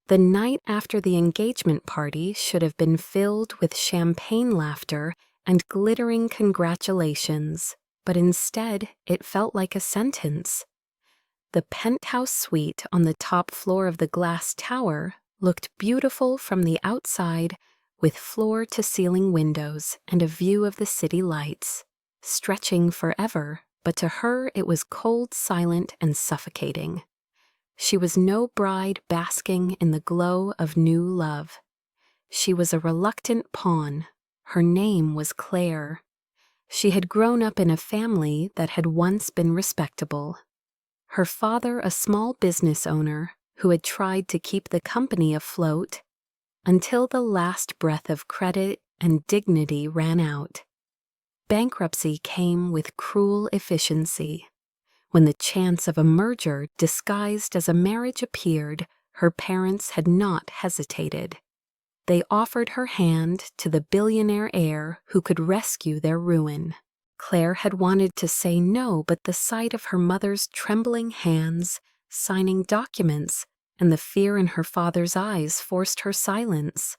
The night after the engagement party should have been filled with champagne laughter and glittering congratulations, but instead it felt like a sentence. The penthouse suite on the top floor of the glass tower looked beautiful from the outside, with floor-to-ceiling windows and a view of the city lights, stretching forever, but to her it was cold, silent, and suffocating. She was no bride basking in the glow of new love. She was a reluctant pawn. Her name was Claire. She had grown up in a family that had once been respectable. Her father a small business owner who had tried to keep the company afloat until the last breath of credit and dignity ran out. Bankruptcy came with cruel efficiency. When the chance of a merger disguised as a marriage appeared, her parents had not hesitated. They offered her hand to the billionaire heir who could rescue their ruin. Claire had wanted to say no, but the sight of her mother's trembling hands, signing documents, and the fear in her father's eyes forced her silence.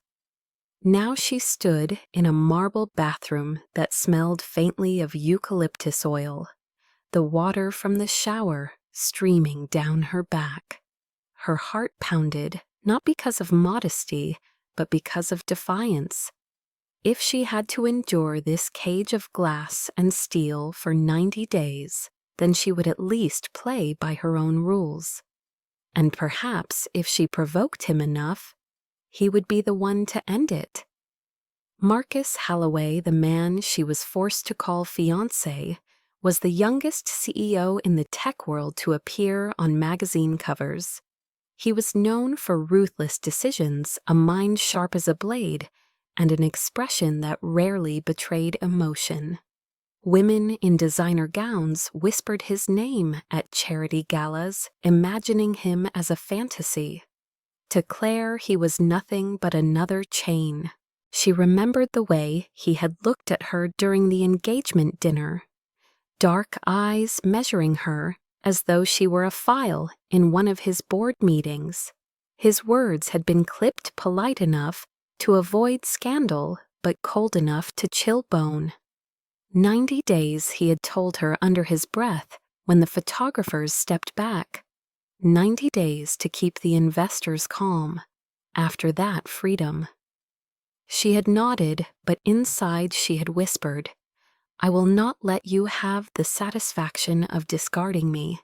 Now she stood in a marble bathroom that smelled faintly of eucalyptus oil, the water from the shower streaming down her back. Her heart pounded, not because of modesty, but because of defiance. If she had to endure this cage of glass and steel for 90 days, then she would at least play by her own rules. And perhaps if she provoked him enough, he would be the one to end it. Marcus Holloway, the man she was forced to call fiancé, was the youngest CEO in the tech world to appear on magazine covers. He was known for ruthless decisions, a mind sharp as a blade, and an expression that rarely betrayed emotion. Women in designer gowns whispered his name at charity galas, imagining him as a fantasy. To Claire, he was nothing but another chain. She remembered the way he had looked at her during the engagement dinner, dark eyes measuring her as though she were a file in one of his board meetings. His words had been clipped polite enough to avoid scandal, but cold enough to chill bone. 90 days, he had told her under his breath when the photographers stepped back. 90 days to keep the investors calm. After that, freedom. She had nodded, but inside she had whispered, "I will not let you have the satisfaction of discarding me.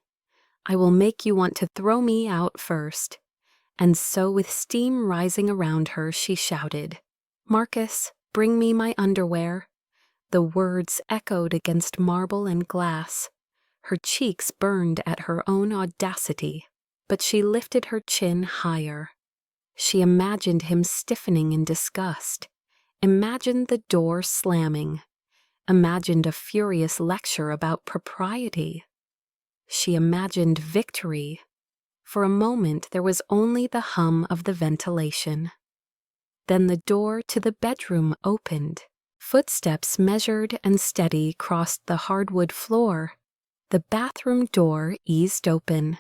I will make you want to throw me out first." And so with steam rising around her, she shouted, "Marcus, bring me my underwear." The words echoed against marble and glass. Her cheeks burned at her own audacity, but she lifted her chin higher. She imagined him stiffening in disgust, imagined the door slamming, imagined a furious lecture about propriety. She imagined victory. For a moment there was only the hum of the ventilation. Then the door to the bedroom opened. Footsteps measured and steady crossed the hardwood floor. The bathroom door eased open.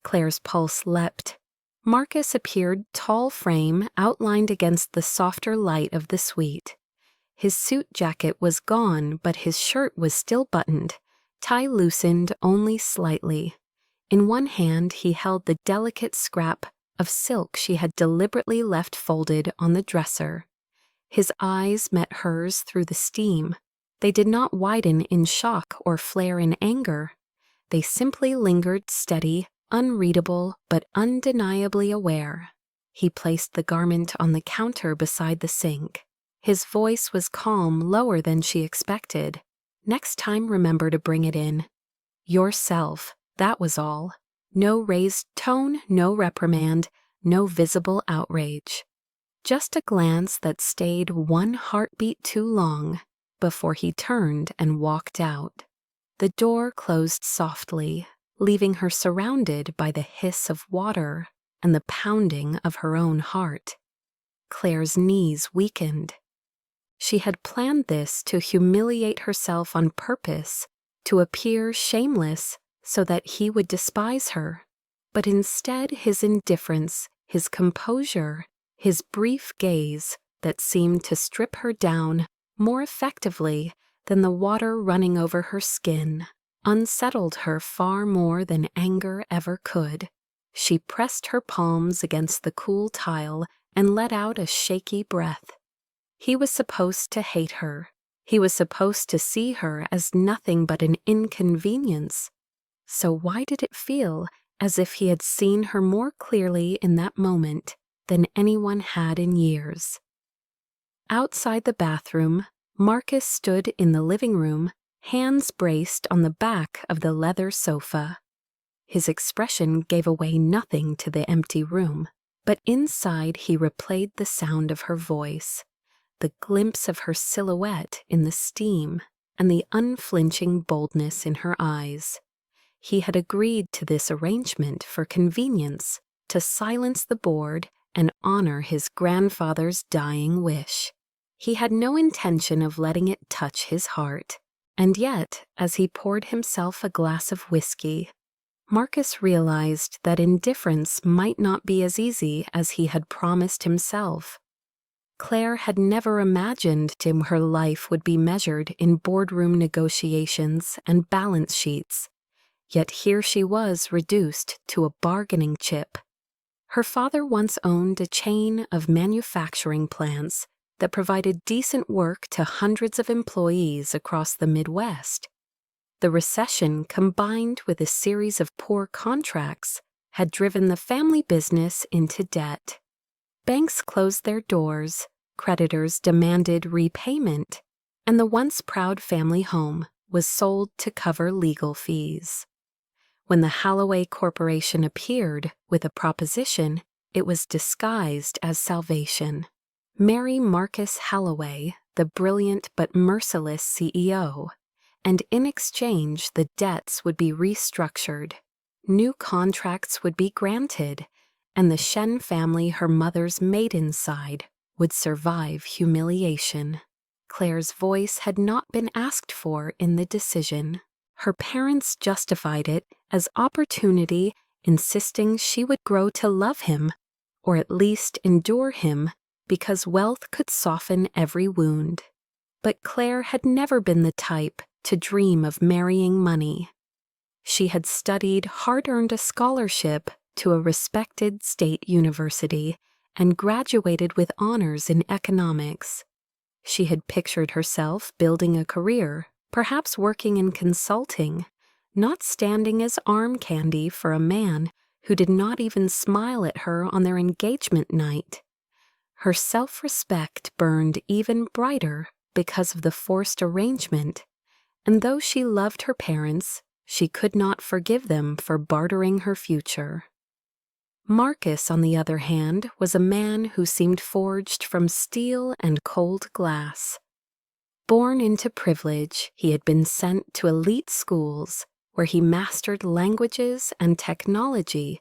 Claire's pulse leapt. Marcus appeared, tall frame outlined against the softer light of the suite. His suit jacket was gone, but his shirt was still buttoned, tie loosened only slightly. In one hand he held the delicate scrap of silk she had deliberately left folded on the dresser. His eyes met hers through the steam. They did not widen in shock or flare in anger. They simply lingered steady, unreadable, but undeniably aware. He placed the garment on the counter beside the sink. His voice was calm, lower than she expected. "Next time, remember to bring it in. Yourself, that was all. No raised tone, no reprimand, no visible outrage. Just a glance that stayed one heartbeat too long before he turned and walked out. The door closed softly, leaving her surrounded by the hiss of water and the pounding of her own heart. Claire's knees weakened. She had planned this to humiliate herself on purpose, to appear shameless so that he would despise her. But instead his indifference, his composure, his brief gaze that seemed to strip her down more effectively than the water running over her skin, unsettled her far more than anger ever could. She pressed her palms against the cool tile and let out a shaky breath. He was supposed to hate her. He was supposed to see her as nothing but an inconvenience. So why did it feel as if he had seen her more clearly in that moment than anyone had in years? Outside the bathroom, Marcus stood in the living room, hands braced on the back of the leather sofa. His expression gave away nothing to the empty room, but inside he replayed the sound of her voice, the glimpse of her silhouette in the steam, and the unflinching boldness in her eyes. He had agreed to this arrangement for convenience, to silence the board and honor his grandfather's dying wish. He had no intention of letting it touch his heart, and yet, as he poured himself a glass of whiskey, Marcus realized that indifference might not be as easy as he had promised himself. Claire had never imagined her life would be measured in boardroom negotiations and balance sheets, yet here she was reduced to a bargaining chip. Her father once owned a chain of manufacturing plants that provided decent work to hundreds of employees across the Midwest. The recession, combined with a series of poor contracts, had driven the family business into debt. Banks closed their doors, creditors demanded repayment, and the once proud family home was sold to cover legal fees. When the Holloway Corporation appeared with a proposition, it was disguised as salvation. Marry Marcus Holloway, the brilliant but merciless CEO, and in exchange the debts would be restructured, new contracts would be granted, and the Shen family her mother's maiden side would survive humiliation. Claire's voice had not been asked for in the decision. Her parents justified it as opportunity, insisting she would grow to love him, or at least endure him, because wealth could soften every wound. But Claire had never been the type to dream of marrying money. She had studied hard-earned a scholarship to a respected state university and graduated with honors in economics. She had pictured herself building a career, perhaps working in consulting, not standing as arm candy for a man who did not even smile at her on their engagement night. Her self-respect burned even brighter because of the forced arrangement, and though she loved her parents, she could not forgive them for bartering her future. Marcus, on the other hand, was a man who seemed forged from steel and cold glass. Born into privilege, he had been sent to elite schools where he mastered languages and technology.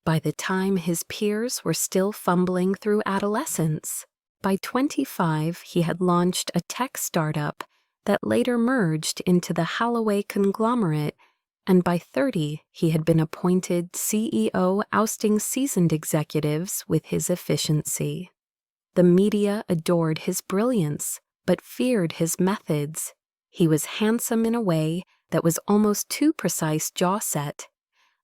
By the time his peers were still fumbling through adolescence, by 25 he had launched a tech startup that later merged into the Holloway conglomerate, and by 30 he had been appointed CEO, ousting seasoned executives with his efficiency. The media adored his brilliance, but feared his methods. He was handsome in a way that was almost too precise jaw set,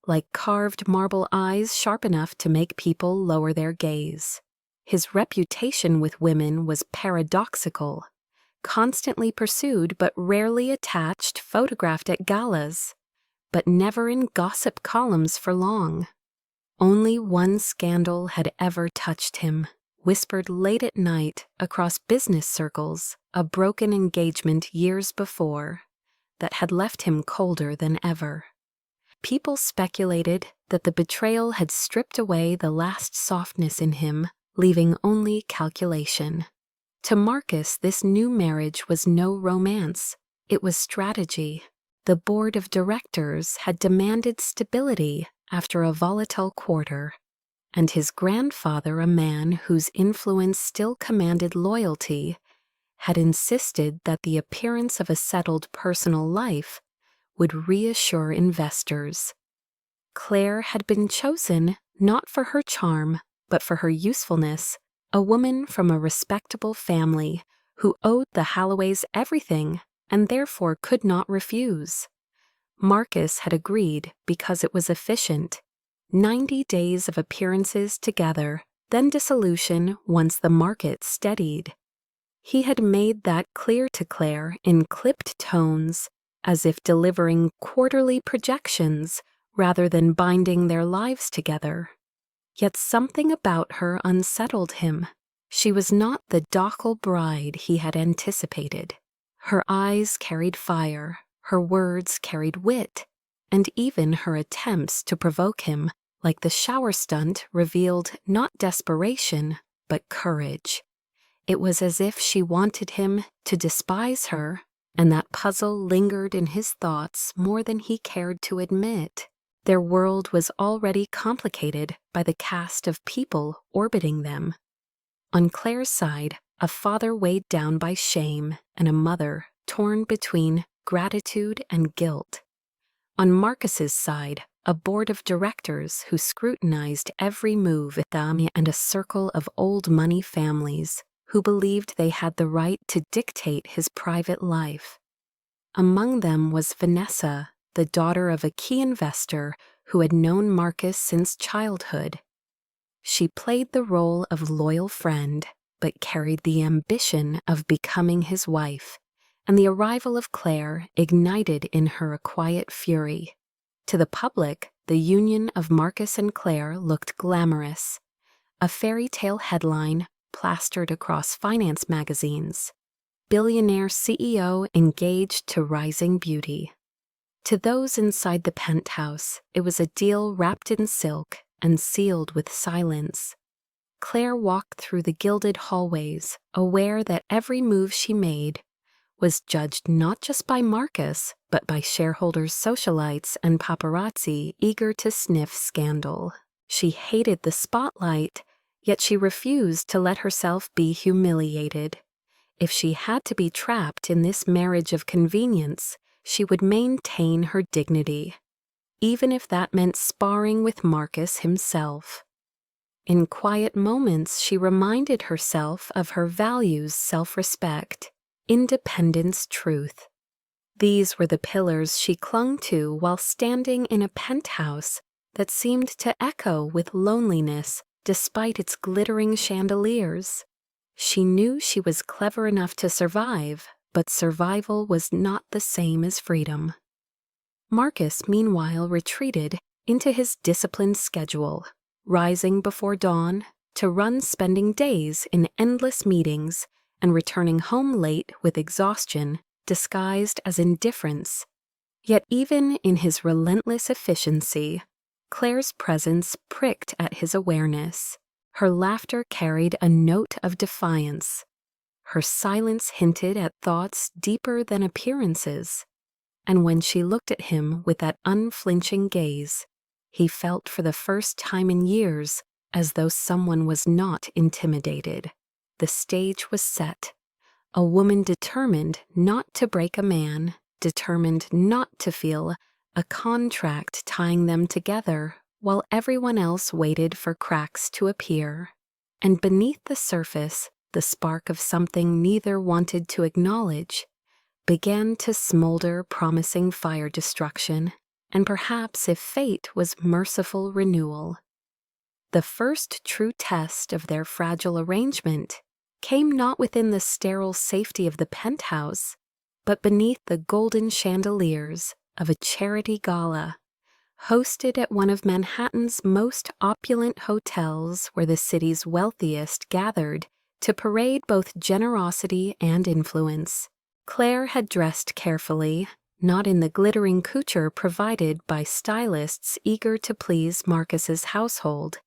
like carved marble eyes sharp enough to make people lower their gaze. His reputation with women was paradoxical, constantly pursued but rarely attached, photographed at galas, but never in gossip columns for long. Only one scandal had ever touched him, whispered late at night across business circles, a broken engagement years before that had left him colder than ever. People speculated that the betrayal had stripped away the last softness in him, leaving only calculation. To Marcus, this new marriage was no romance. It was strategy. The board of directors had demanded stability after a volatile quarter, and his grandfather, a man whose influence still commanded loyalty, had insisted that the appearance of a settled personal life would reassure investors. Claire had been chosen not for her charm, but for her usefulness, a woman from a respectable family who owed the Halloways everything and therefore could not refuse. Marcus had agreed because it was efficient. 90 days of appearances together, then dissolution once the market steadied. He had made that clear to Claire in clipped tones, as if delivering quarterly projections rather than binding their lives together. Yet something about her unsettled him. She was not the docile bride he had anticipated. Her eyes carried fire, her words carried wit, and even her attempts to provoke him, like the shower stunt, revealed not desperation, but courage. It was as if she wanted him to despise her, and that puzzle lingered in his thoughts more than he cared to admit. Their world was already complicated by the cast of people orbiting them. On Claire's side, a father weighed down by shame and a mother torn between gratitude and guilt. On Marcus's side, a board of directors who scrutinized every move and a circle of old money families who believed they had the right to dictate his private life. Among them was Vanessa, the daughter of a key investor who had known Marcus since childhood. She played the role of loyal friend, but carried the ambition of becoming his wife, and the arrival of Claire ignited in her a quiet fury. To the public, the union of Marcus and Claire looked glamorous, a fairy tale headline plastered across finance magazines. Billionaire CEO engaged to rising beauty. To those inside the penthouse, it was a deal wrapped in silk and sealed with silence. Claire walked through the gilded hallways, aware that every move she made was judged not just by Marcus, but by shareholders, socialites, and paparazzi eager to sniff scandal. She hated the spotlight, yet she refused to let herself be humiliated. If she had to be trapped in this marriage of convenience, she would maintain her dignity, even if that meant sparring with Marcus himself. In quiet moments, she reminded herself of her values: self-respect, independence, truth. These were the pillars she clung to while standing in a penthouse that seemed to echo with loneliness despite its glittering chandeliers. She knew she was clever enough to survive, but survival was not the same as freedom. Marcus, meanwhile, retreated into his disciplined schedule, rising before dawn to run, spending days in endless meetings and returning home late with exhaustion disguised as indifference. Yet even in his relentless efficiency, Claire's presence pricked at his awareness. Her laughter carried a note of defiance. Her silence hinted at thoughts deeper than appearances. And when she looked at him with that unflinching gaze, he felt for the first time in years as though someone was not intimidated. The stage was set. A woman determined not to break a man, determined not to feel a contract tying them together while everyone else waited for cracks to appear. And beneath the surface, the spark of something neither wanted to acknowledge began to smolder, promising fire destruction, and perhaps, if fate was merciful, renewal. The first true test of their fragile arrangement came not within the sterile safety of the penthouse, but beneath the golden chandeliers of a charity gala, hosted at one of Manhattan's most opulent hotels where the city's wealthiest gathered to parade both generosity and influence. Claire had dressed carefully, not in the glittering couture provided by stylists eager to please Marcus's household,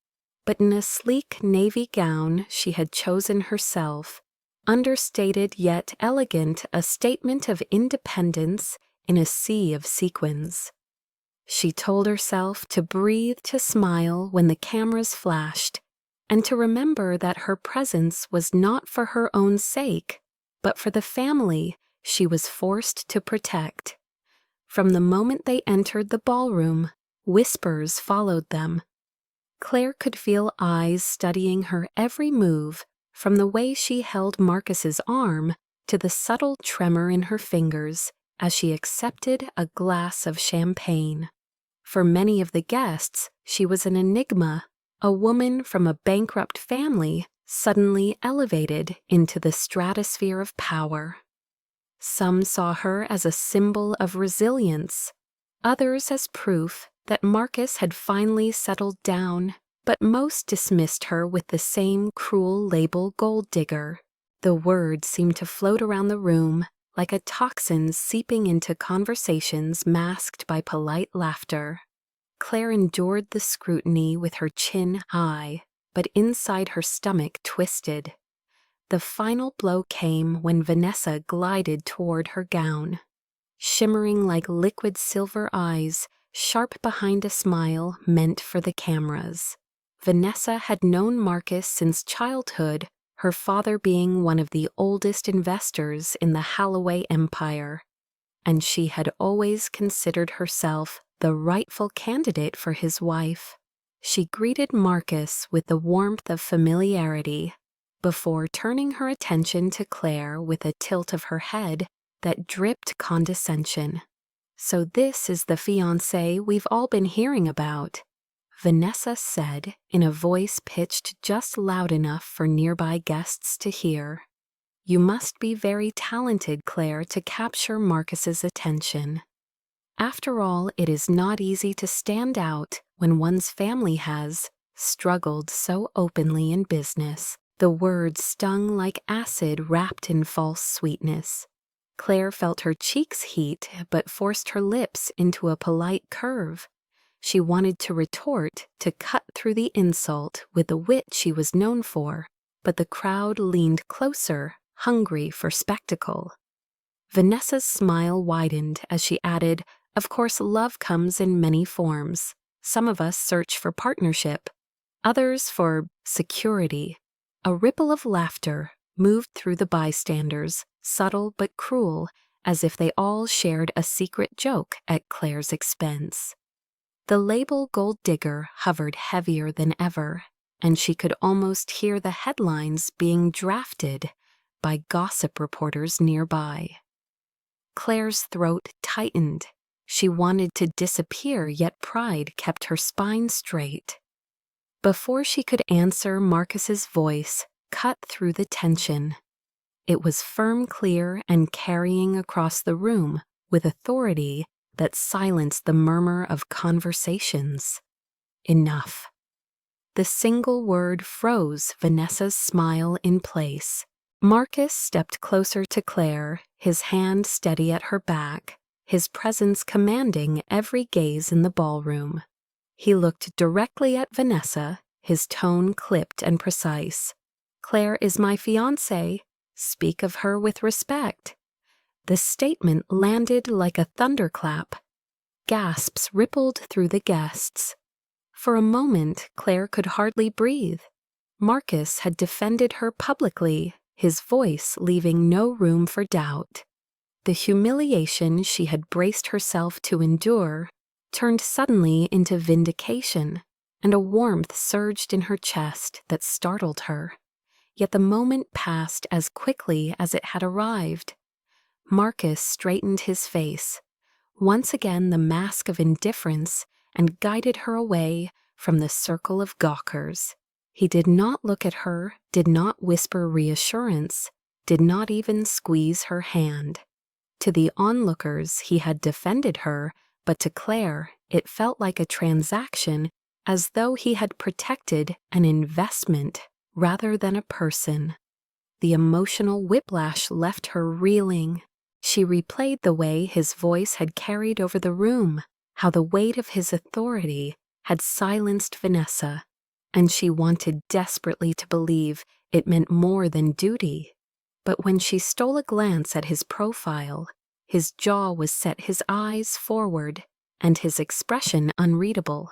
but in a sleek navy gown she had chosen herself, understated yet elegant, a statement of independence in a sea of sequins. She told herself to breathe, to smile when the cameras flashed, and to remember that her presence was not for her own sake, but for the family she was forced to protect. From the moment they entered the ballroom, whispers followed them. Claire could feel eyes studying her every move, from the way she held Marcus's arm to the subtle tremor in her fingers as she accepted a glass of champagne. For many of the guests, she was an enigma, a woman from a bankrupt family suddenly elevated into the stratosphere of power. Some saw her as a symbol of resilience, others as proof that Marcus had finally settled down, but most dismissed her with the same cruel label gold digger. The word seemed to float around the room like a toxin seeping into conversations masked by polite laughter. Claire endured the scrutiny with her chin high, but inside her stomach twisted. The final blow came when Vanessa glided toward her gown. Shimmering like liquid silver eyes, sharp behind a smile meant for the cameras. Vanessa had known Marcus since childhood, her father being one of the oldest investors in the Holloway empire, and she had always considered herself the rightful candidate for his wife. She greeted Marcus with the warmth of familiarity, before turning her attention to Claire with a tilt of her head that dripped condescension. "So this is the fiancé we've all been hearing about," Vanessa said in a voice pitched just loud enough for nearby guests to hear. "You must be very talented, Claire, to capture Marcus's attention. After all, it is not easy to stand out when one's family has struggled so openly in business." The words stung like acid wrapped in false sweetness. Claire felt her cheeks heat, but forced her lips into a polite curve. She wanted to retort, to cut through the insult with the wit she was known for, but the crowd leaned closer, hungry for spectacle. Vanessa's smile widened as she added, "Of course, love comes in many forms. Some of us search for partnership, others for security." A ripple of laughter moved through the bystanders, subtle but cruel, as if they all shared a secret joke at Claire's expense. The label gold digger hovered heavier than ever, and she could almost hear the headlines being drafted by gossip reporters nearby. Claire's throat tightened. She wanted to disappear, yet pride kept her spine straight. Before she could answer, Marcus's voice cut through the tension. It was firm, clear, and carrying across the room with authority that silenced the murmur of conversations. "Enough." The single word froze Vanessa's smile in place. Marcus stepped closer to Claire, his hand steady at her back, his presence commanding every gaze in the ballroom. He looked directly at Vanessa, his tone clipped and precise. "Claire is my fiancée. Speak of her with respect." The statement landed like a thunderclap. Gasps rippled through the guests. For a moment, Claire could hardly breathe. Marcus had defended her publicly, his voice leaving no room for doubt. The humiliation she had braced herself to endure turned suddenly into vindication, and a warmth surged in her chest that startled her. Yet the moment passed as quickly as it had arrived. Marcus straightened his face, once again the mask of indifference, and guided her away from the circle of gawkers. He did not look at her, did not whisper reassurance, did not even squeeze her hand. To the onlookers, he had defended her, but to Claire, it felt like a transaction, as though he had protected an investment rather than a person. The emotional whiplash left her reeling. She replayed the way his voice had carried over the room, how the weight of his authority had silenced Vanessa, and she wanted desperately to believe it meant more than duty. But when she stole a glance at his profile, his jaw was set, his eyes forward, and his expression unreadable.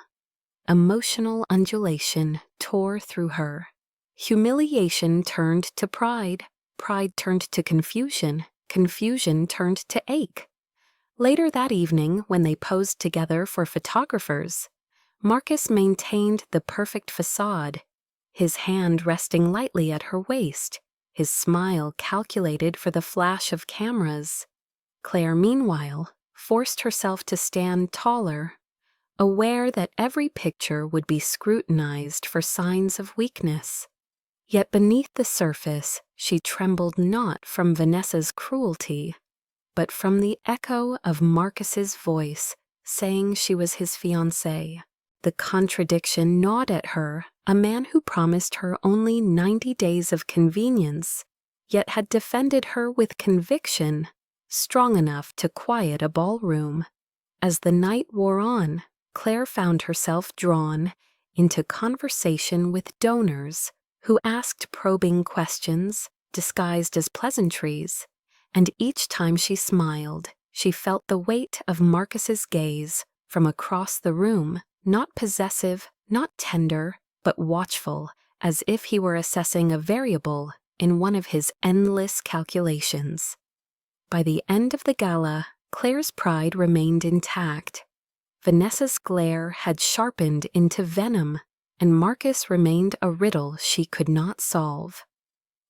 Emotional undulation tore through her. Humiliation turned to pride, pride turned to confusion, confusion turned to ache. Later that evening, when they posed together for photographers, Marcus maintained the perfect facade, his hand resting lightly at her waist, his smile calculated for the flash of cameras. Claire, meanwhile, forced herself to stand taller, aware that every picture would be scrutinized for signs of weakness. Yet beneath the surface, she trembled not from Vanessa's cruelty, but from the echo of Marcus's voice saying she was his fiancé. The contradiction gnawed at her, a man who promised her only 90 days of convenience, yet had defended her with conviction, strong enough to quiet a ballroom. As the night wore on, Claire found herself drawn into conversation with donors who asked probing questions disguised as pleasantries, and each time she smiled, she felt the weight of Marcus's gaze from across the room, not possessive, not tender, but watchful, as if he were assessing a variable in one of his endless calculations. By the end of the gala, Claire's pride remained intact. Vanessa's glare had sharpened into venom, and Marcus remained a riddle she could not solve.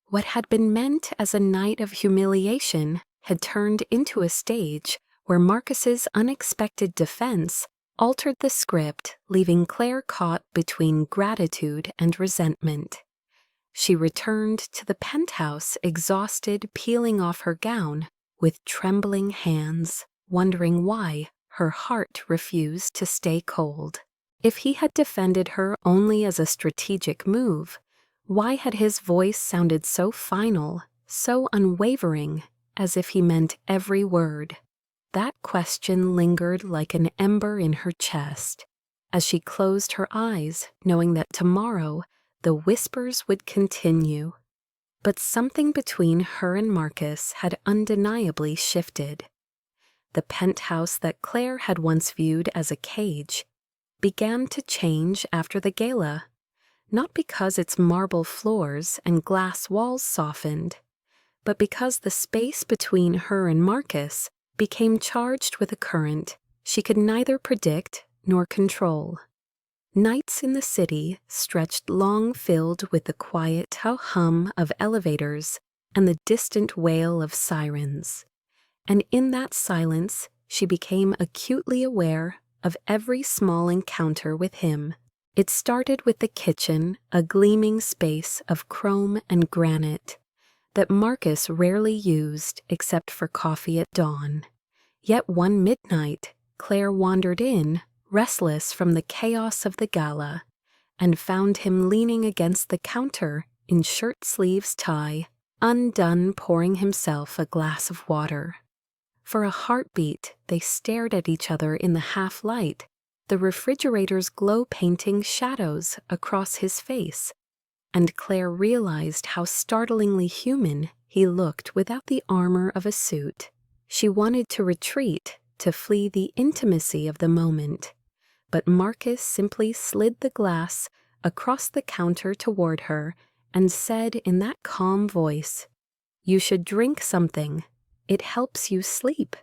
What had been meant as a night of humiliation had turned into a stage where Marcus's unexpected defense altered the script, leaving Claire caught between gratitude and resentment. She returned to the penthouse, exhausted, peeling off her gown, with trembling hands, wondering why her heart refused to stay cold. If he had defended her only as a strategic move, why had his voice sounded so final, so unwavering, as if he meant every word? That question lingered like an ember in her chest, as she closed her eyes, knowing that tomorrow the whispers would continue. But something between her and Marcus had undeniably shifted. The penthouse that Claire had once viewed as a cage began to change after the gala, not because its marble floors and glass walls softened, but because the space between her and Marcus became charged with a current she could neither predict nor control. Nights in the city stretched long, filled with the quiet hum of elevators and the distant wail of sirens. And in that silence, she became acutely aware of every small encounter with him. It started with the kitchen, a gleaming space of chrome and granite that Marcus rarely used except for coffee at dawn. Yet one midnight, Claire wandered in, restless from the chaos of the gala, and found him leaning against the counter in shirt sleeves tie, undone, pouring himself a glass of water. For a heartbeat, they stared at each other in the half-light, the refrigerator's glow painting shadows across his face, and Claire realized how startlingly human he looked without the armor of a suit. She wanted to retreat, to flee the intimacy of the moment, but Marcus simply slid the glass across the counter toward her and said in that calm voice, "You should drink something. It helps you sleep."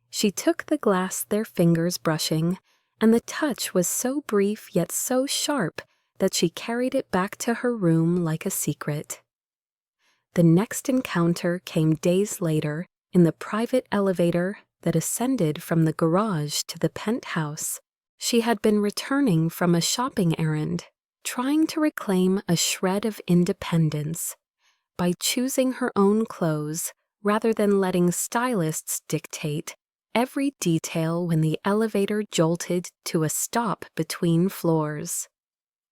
She took the glass, their fingers brushing, and the touch was so brief yet so sharp that she carried it back to her room like a secret. The next encounter came days later in the private elevator that ascended from the garage to the penthouse. She had been returning from a shopping errand, trying to reclaim a shred of independence by choosing her own clothes rather than letting stylists dictate every detail when the elevator jolted to a stop between floors.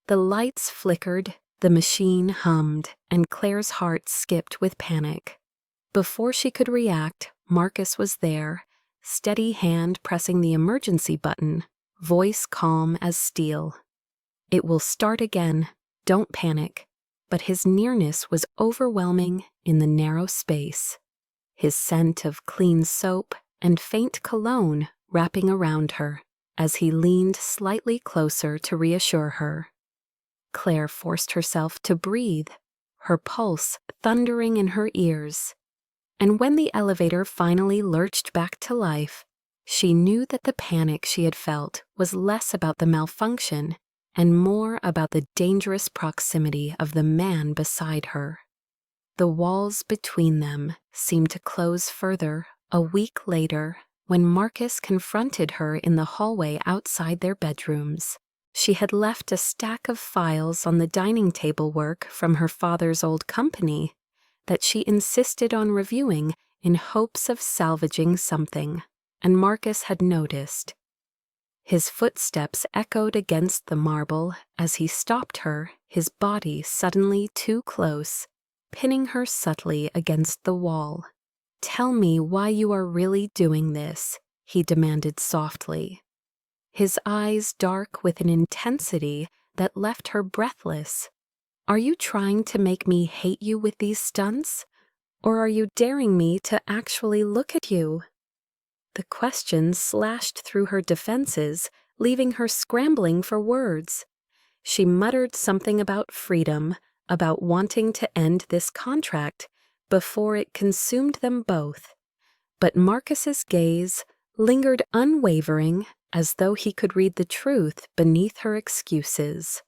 The lights flickered, the machine hummed, and Claire's heart skipped with panic. Before she could react, Marcus was there, steady hand pressing the emergency button, voice calm as steel. "It will start again. Don't panic." But his nearness was overwhelming in the narrow space. His scent of clean soap and faint cologne wrapping around her as he leaned slightly closer to reassure her. Claire forced herself to breathe, her pulse thundering in her ears. And when the elevator finally lurched back to life, She knew that the panic she had felt was less about the malfunction and more about the dangerous proximity of the man beside her. The walls between them seemed to close further a week later when Marcus confronted her in the hallway outside their bedrooms. She had left a stack of files on the dining table work from her father's old company that she insisted on reviewing in hopes of salvaging something, and Marcus had noticed. His footsteps echoed against the marble as he stopped her, his body suddenly too close, pinning her subtly against the wall. "Tell me why you are really doing this," he demanded softly. His eyes dark with an intensity that left her breathless. "Are you trying to make me hate you with these stunts? Or are you daring me to actually look at you?" The question slashed through her defenses, leaving her scrambling for words. She muttered something about freedom, about wanting to end this contract before it consumed them both. But Marcus's gaze lingered unwavering, as though he could read the truth beneath her excuses.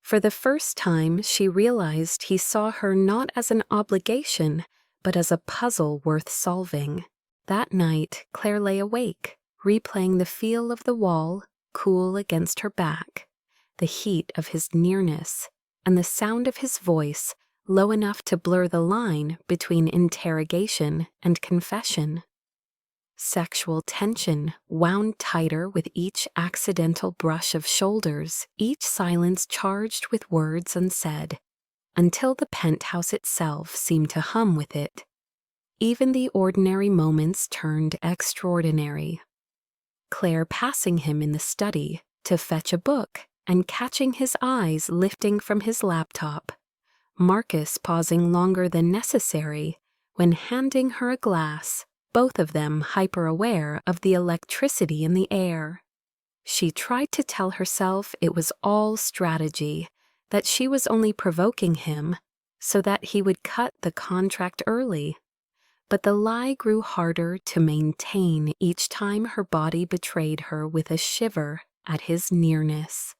For the first time, she realized he saw her not as an obligation, but as a puzzle worth solving. That night, Claire lay awake, replaying the feel of the wall, cool against her back, the heat of his nearness, and the sound of his voice, low enough to blur the line between interrogation and confession. Sexual tension wound tighter with each accidental brush of shoulders, each silence charged with words unsaid, until the penthouse itself seemed to hum with it. Even the ordinary moments turned extraordinary. Claire passing him in the study to fetch a book and catching his eyes lifting from his laptop. Marcus pausing longer than necessary when handing her a glass, both of them hyper-aware of the electricity in the air. She tried to tell herself it was all strategy, that she was only provoking him so that he would cut the contract early. But the lie grew harder to maintain each time her body betrayed her with a shiver at his nearness.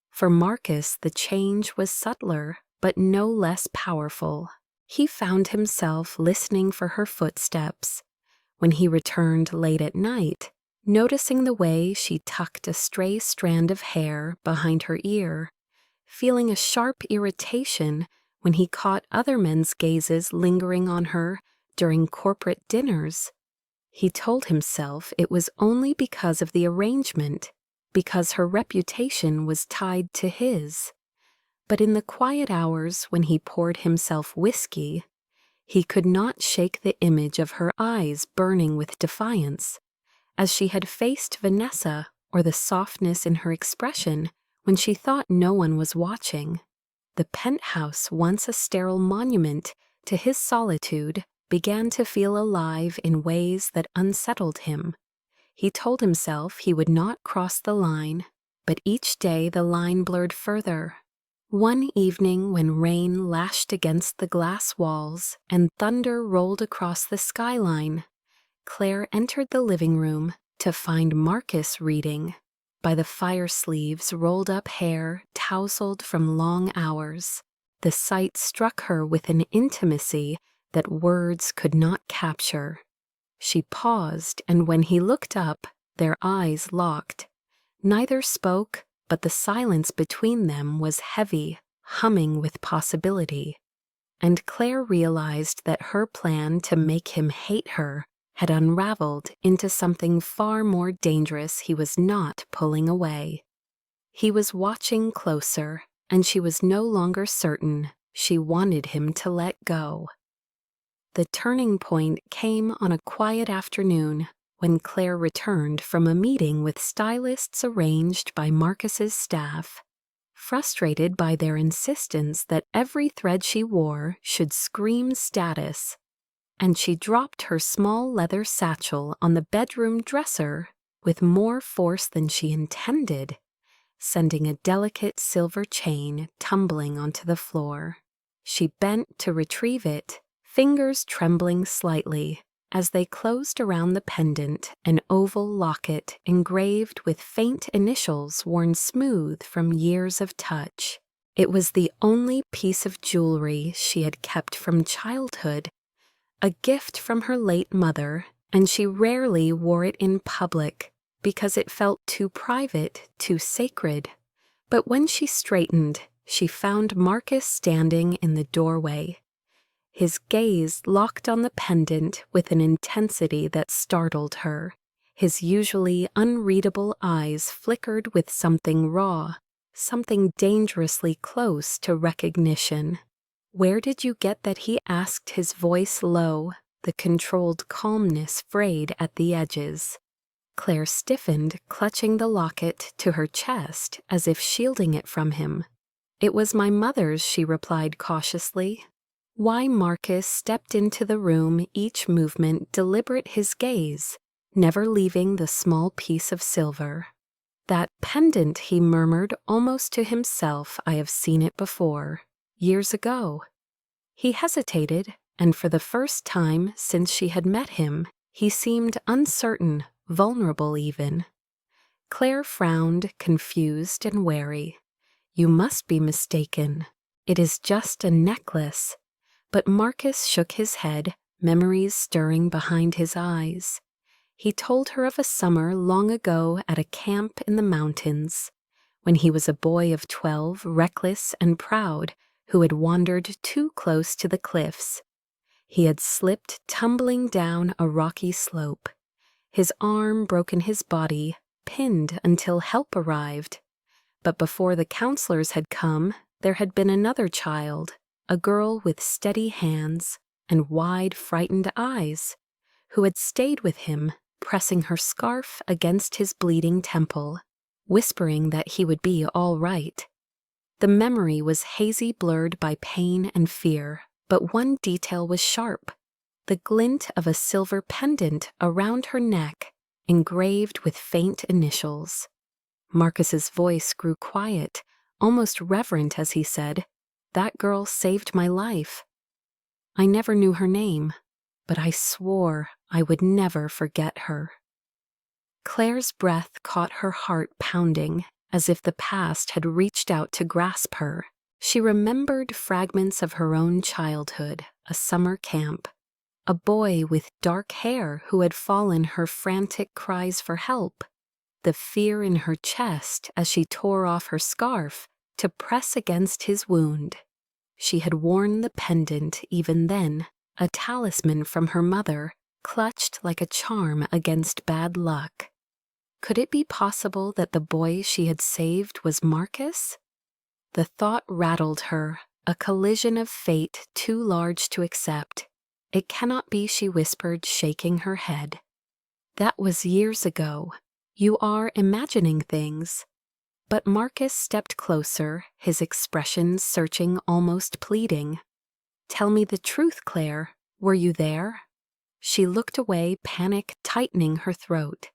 For Marcus, the change was subtler, but no less powerful. He found himself listening for her footsteps. When he returned late at night, noticing the way she tucked a stray strand of hair behind her ear, feeling a sharp irritation when he caught other men's gazes lingering on her during corporate dinners. He told himself it was only because of the arrangement, because her reputation was tied to his. But in the quiet hours when he poured himself whiskey, he could not shake the image of her eyes burning with defiance, as she had faced Vanessa, or the softness in her expression when she thought no one was watching. The penthouse, once a sterile monument to his solitude, began to feel alive in ways that unsettled him. He told himself he would not cross the line, but each day the line blurred further. One evening when rain lashed against the glass walls and thunder rolled across the skyline, Claire entered the living room to find Marcus reading, by the fire sleeves rolled up hair tousled from long hours. The sight struck her with an intimacy that words could not capture. She paused, and when he looked up, their eyes locked. Neither spoke, but the silence between them was heavy, humming with possibility. And Claire realized that her plan to make him hate her had unraveled into something far more dangerous he was not pulling away. He was watching closer, and she was no longer certain she wanted him to let go. The turning point came on a quiet afternoon when Claire returned from a meeting with stylists arranged by Marcus's staff, frustrated by their insistence that every thread she wore should scream status, and she dropped her small leather satchel on the bedroom dresser with more force than she intended, sending a delicate silver chain tumbling onto the floor. She bent to retrieve it, fingers trembling slightly, As they closed around the pendant, an oval locket engraved with faint initials worn smooth from years of touch. It was the only piece of jewelry she had kept from childhood, a gift from her late mother, and she rarely wore it in public because it felt too private, too sacred. But when she straightened, she found Marcus standing in the doorway. His gaze locked on the pendant with an intensity that startled her. His usually unreadable eyes flickered with something raw, something dangerously close to recognition. "Where did you get that?" he asked, his voice low, the controlled calmness frayed at the edges. Claire stiffened, clutching the locket to her chest as if shielding it from him. "It was my mother's," she replied cautiously. Why Marcus stepped into the room, each movement deliberate his gaze, never leaving the small piece of silver. "That pendant," he murmured almost to himself. "I have seen it before. Years ago." He hesitated, and for the first time since she had met him, he seemed uncertain, vulnerable even. Claire frowned, confused and wary. "You must be mistaken. It is just a necklace." But Marcus shook his head, memories stirring behind his eyes. He told her of a summer long ago at a camp in the mountains, when he was a boy of 12, reckless and proud, who had wandered too close to the cliffs. He had slipped tumbling down a rocky slope. His arm broken, his body pinned until help arrived. But before the counselors had come, there had been another child, a girl with steady hands and wide, frightened eyes, who had stayed with him, pressing her scarf against his bleeding temple, whispering that he would be all right. The memory was hazy, blurred by pain and fear, but one detail was sharp: the glint of a silver pendant around her neck, engraved with faint initials. Marcus's voice grew quiet, almost reverent as he said, "That girl saved my life. I never knew her name, but I swore I would never forget her." Claire's breath caught her heart pounding, as if the past had reached out to grasp her. She remembered fragments of her own childhood, a summer camp, a boy with dark hair who had fallen, her frantic cries for help, the fear in her chest as she tore off her scarf to press against his wound. She had worn the pendant even then, a talisman from her mother, clutched like a charm against bad luck. Could it be possible that the boy she had saved was Marcus? The thought rattled her, a collision of fate too large to accept. "It cannot be," she whispered, shaking her head. "That was years ago. You are imagining things." But Marcus stepped closer, his expression searching, almost pleading. "Tell me the truth, Claire. Were you there?" She looked away, panic tightening her throat.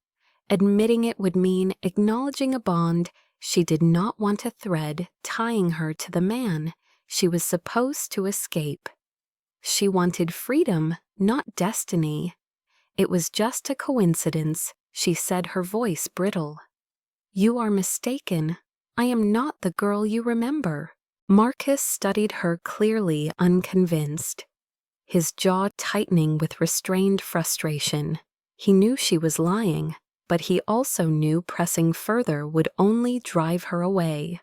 Admitting it would mean acknowledging a bond she did not want to thread, tying her to the man she was supposed to escape. She wanted freedom, not destiny. "It was just a coincidence," she said, her voice brittle. "You are mistaken. I am not the girl you remember." Marcus studied her clearly, unconvinced, his jaw tightening with restrained frustration. He knew she was lying, but he also knew pressing further would only drive her away.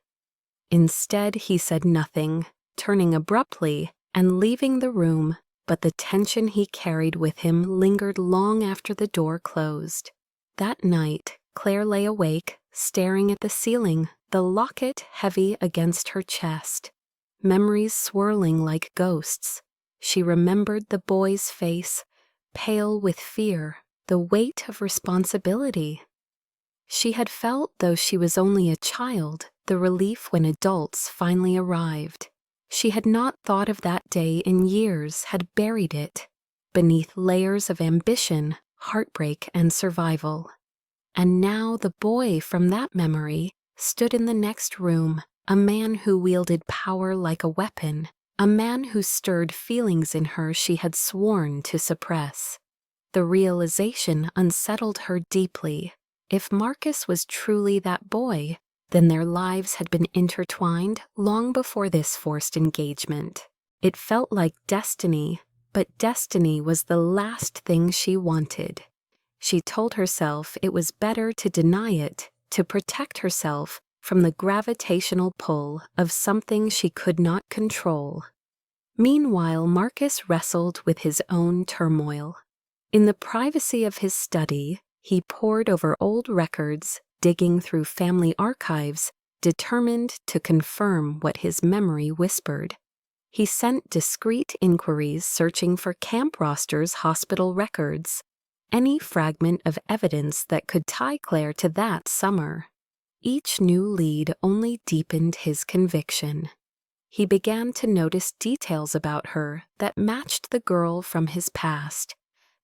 Instead, he said nothing, turning abruptly and leaving the room, but the tension he carried with him lingered long after the door closed. That night, Claire lay awake, staring at the ceiling, the locket heavy against her chest, memories swirling like ghosts. She remembered the boy's face, pale with fear, the weight of responsibility. She had felt, though she was only a child, the relief when adults finally arrived. She had not thought of that day in years, had buried it beneath layers of ambition, heartbreak, and survival. And now the boy from that memory stood in the next room, a man who wielded power like a weapon, a man who stirred feelings in her she had sworn to suppress. The realization unsettled her deeply. If Marcus was truly that boy, then their lives had been intertwined long before this forced engagement. It felt like destiny, but destiny was the last thing she wanted. She told herself it was better to deny it, to protect herself from the gravitational pull of something she could not control. Meanwhile, Marcus wrestled with his own turmoil. In the privacy of his study, he pored over old records, digging through family archives, determined to confirm what his memory whispered. He sent discreet inquiries searching for camp rosters, hospital records, any fragment of evidence that could tie Claire to that summer. Each new lead only deepened his conviction. He began to notice details about her that matched the girl from his past.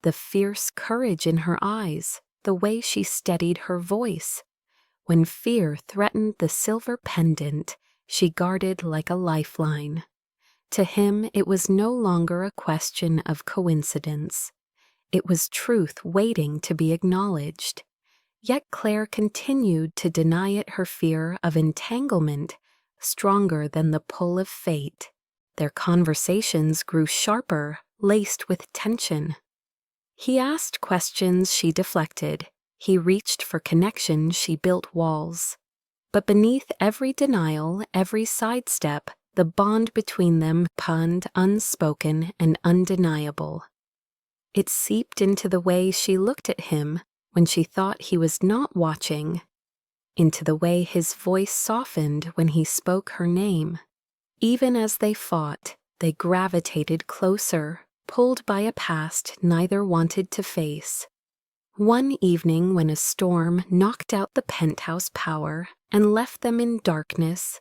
The fierce courage in her eyes, the way she steadied her voice. When fear threatened the silver pendant, she guarded like a lifeline. To him, it was no longer a question of coincidence. It was truth waiting to be acknowledged. Yet Claire continued to deny it, her fear of entanglement stronger than the pull of fate. Their conversations grew sharper, laced with tension. He asked questions she deflected. He reached for connection, she built walls. But beneath every denial, every sidestep, the bond between them punned, unspoken and undeniable. It seeped into the way she looked at him when she thought he was not watching, into the way his voice softened when he spoke her name. Even as they fought, they gravitated closer, pulled by a past neither wanted to face. One evening, when a storm knocked out the penthouse power and left them in darkness,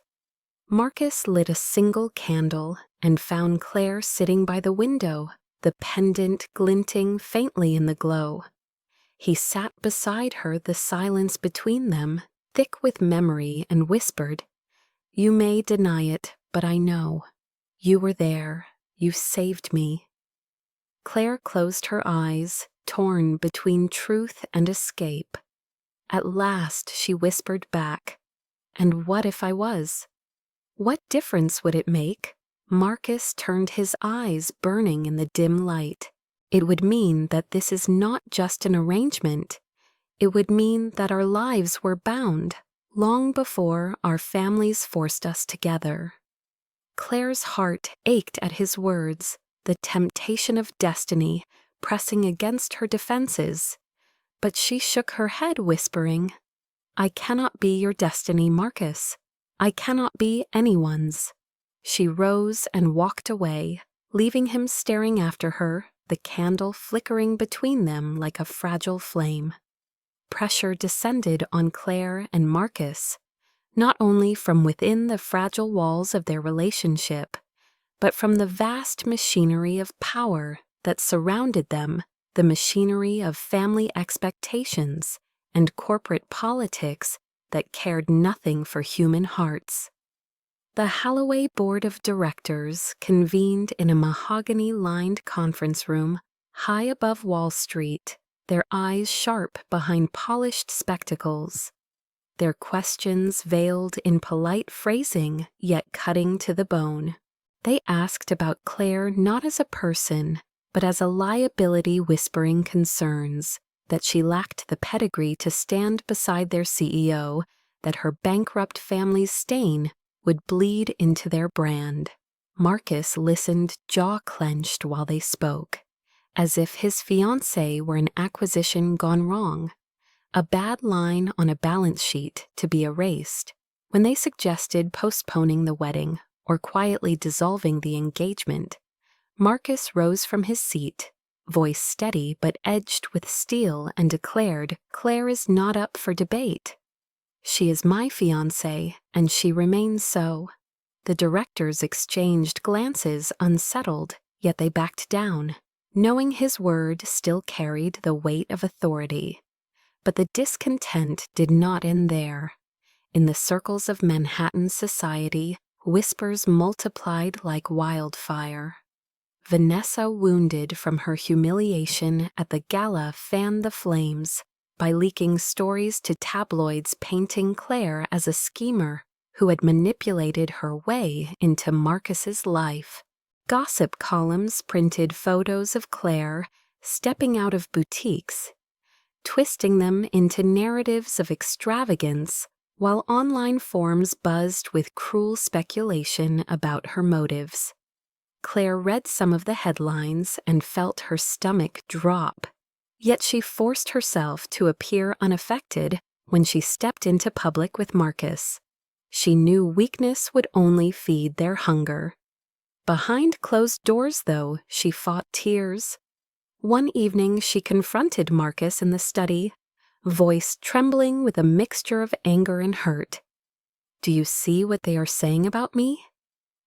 Marcus lit a single candle and found Claire sitting by the window, the pendant glinting faintly in the glow. He sat beside her, the silence between them thick with memory, and whispered, "You may deny it, but I know. You were there. You saved me." Claire closed her eyes, torn between truth and escape. At last she whispered back, "And what if I was? What difference would it make?" Marcus turned his eyes, burning in the dim light. "It would mean that this is not just an arrangement. It would mean that our lives were bound, long before our families forced us together." Claire's heart ached at his words, the temptation of destiny pressing against her defenses. But she shook her head, whispering, "I cannot be your destiny, Marcus. I cannot be anyone's." She rose and walked away, leaving him staring after her, the candle flickering between them like a fragile flame. Pressure descended on Claire and Marcus, not only from within the fragile walls of their relationship, but from the vast machinery of power that surrounded them, the machinery of family expectations and corporate politics that cared nothing for human hearts. The Holloway Board of Directors convened in a mahogany-lined conference room high above Wall Street, their eyes sharp behind polished spectacles, their questions veiled in polite phrasing yet cutting to the bone. They asked about Claire not as a person, but as a liability, whispering concerns that she lacked the pedigree to stand beside their CEO, that her bankrupt family's stain would bleed into their brand. Marcus listened jaw-clenched while they spoke, as if his fiancée were an acquisition gone wrong, a bad line on a balance sheet to be erased. When they suggested postponing the wedding or quietly dissolving the engagement, Marcus rose from his seat, voice steady but edged with steel, and declared, "Claire is not up for debate. She is my fiancée, and she remains so." The directors exchanged glances, unsettled, yet they backed down, knowing his word still carried the weight of authority. But the discontent did not end there. In the circles of Manhattan society, whispers multiplied like wildfire. Vanessa, wounded from her humiliation at the gala, fanned the flames by leaking stories to tabloids painting Claire as a schemer who had manipulated her way into Marcus's life. Gossip columns printed photos of Claire stepping out of boutiques, twisting them into narratives of extravagance, while online forums buzzed with cruel speculation about her motives. Claire read some of the headlines and felt her stomach drop, yet she forced herself to appear unaffected when she stepped into public with Marcus. She knew weakness would only feed their hunger. Behind closed doors, though, she fought tears. One evening she confronted Marcus in the study, voice trembling with a mixture of anger and hurt. "Do you see what they are saying about me?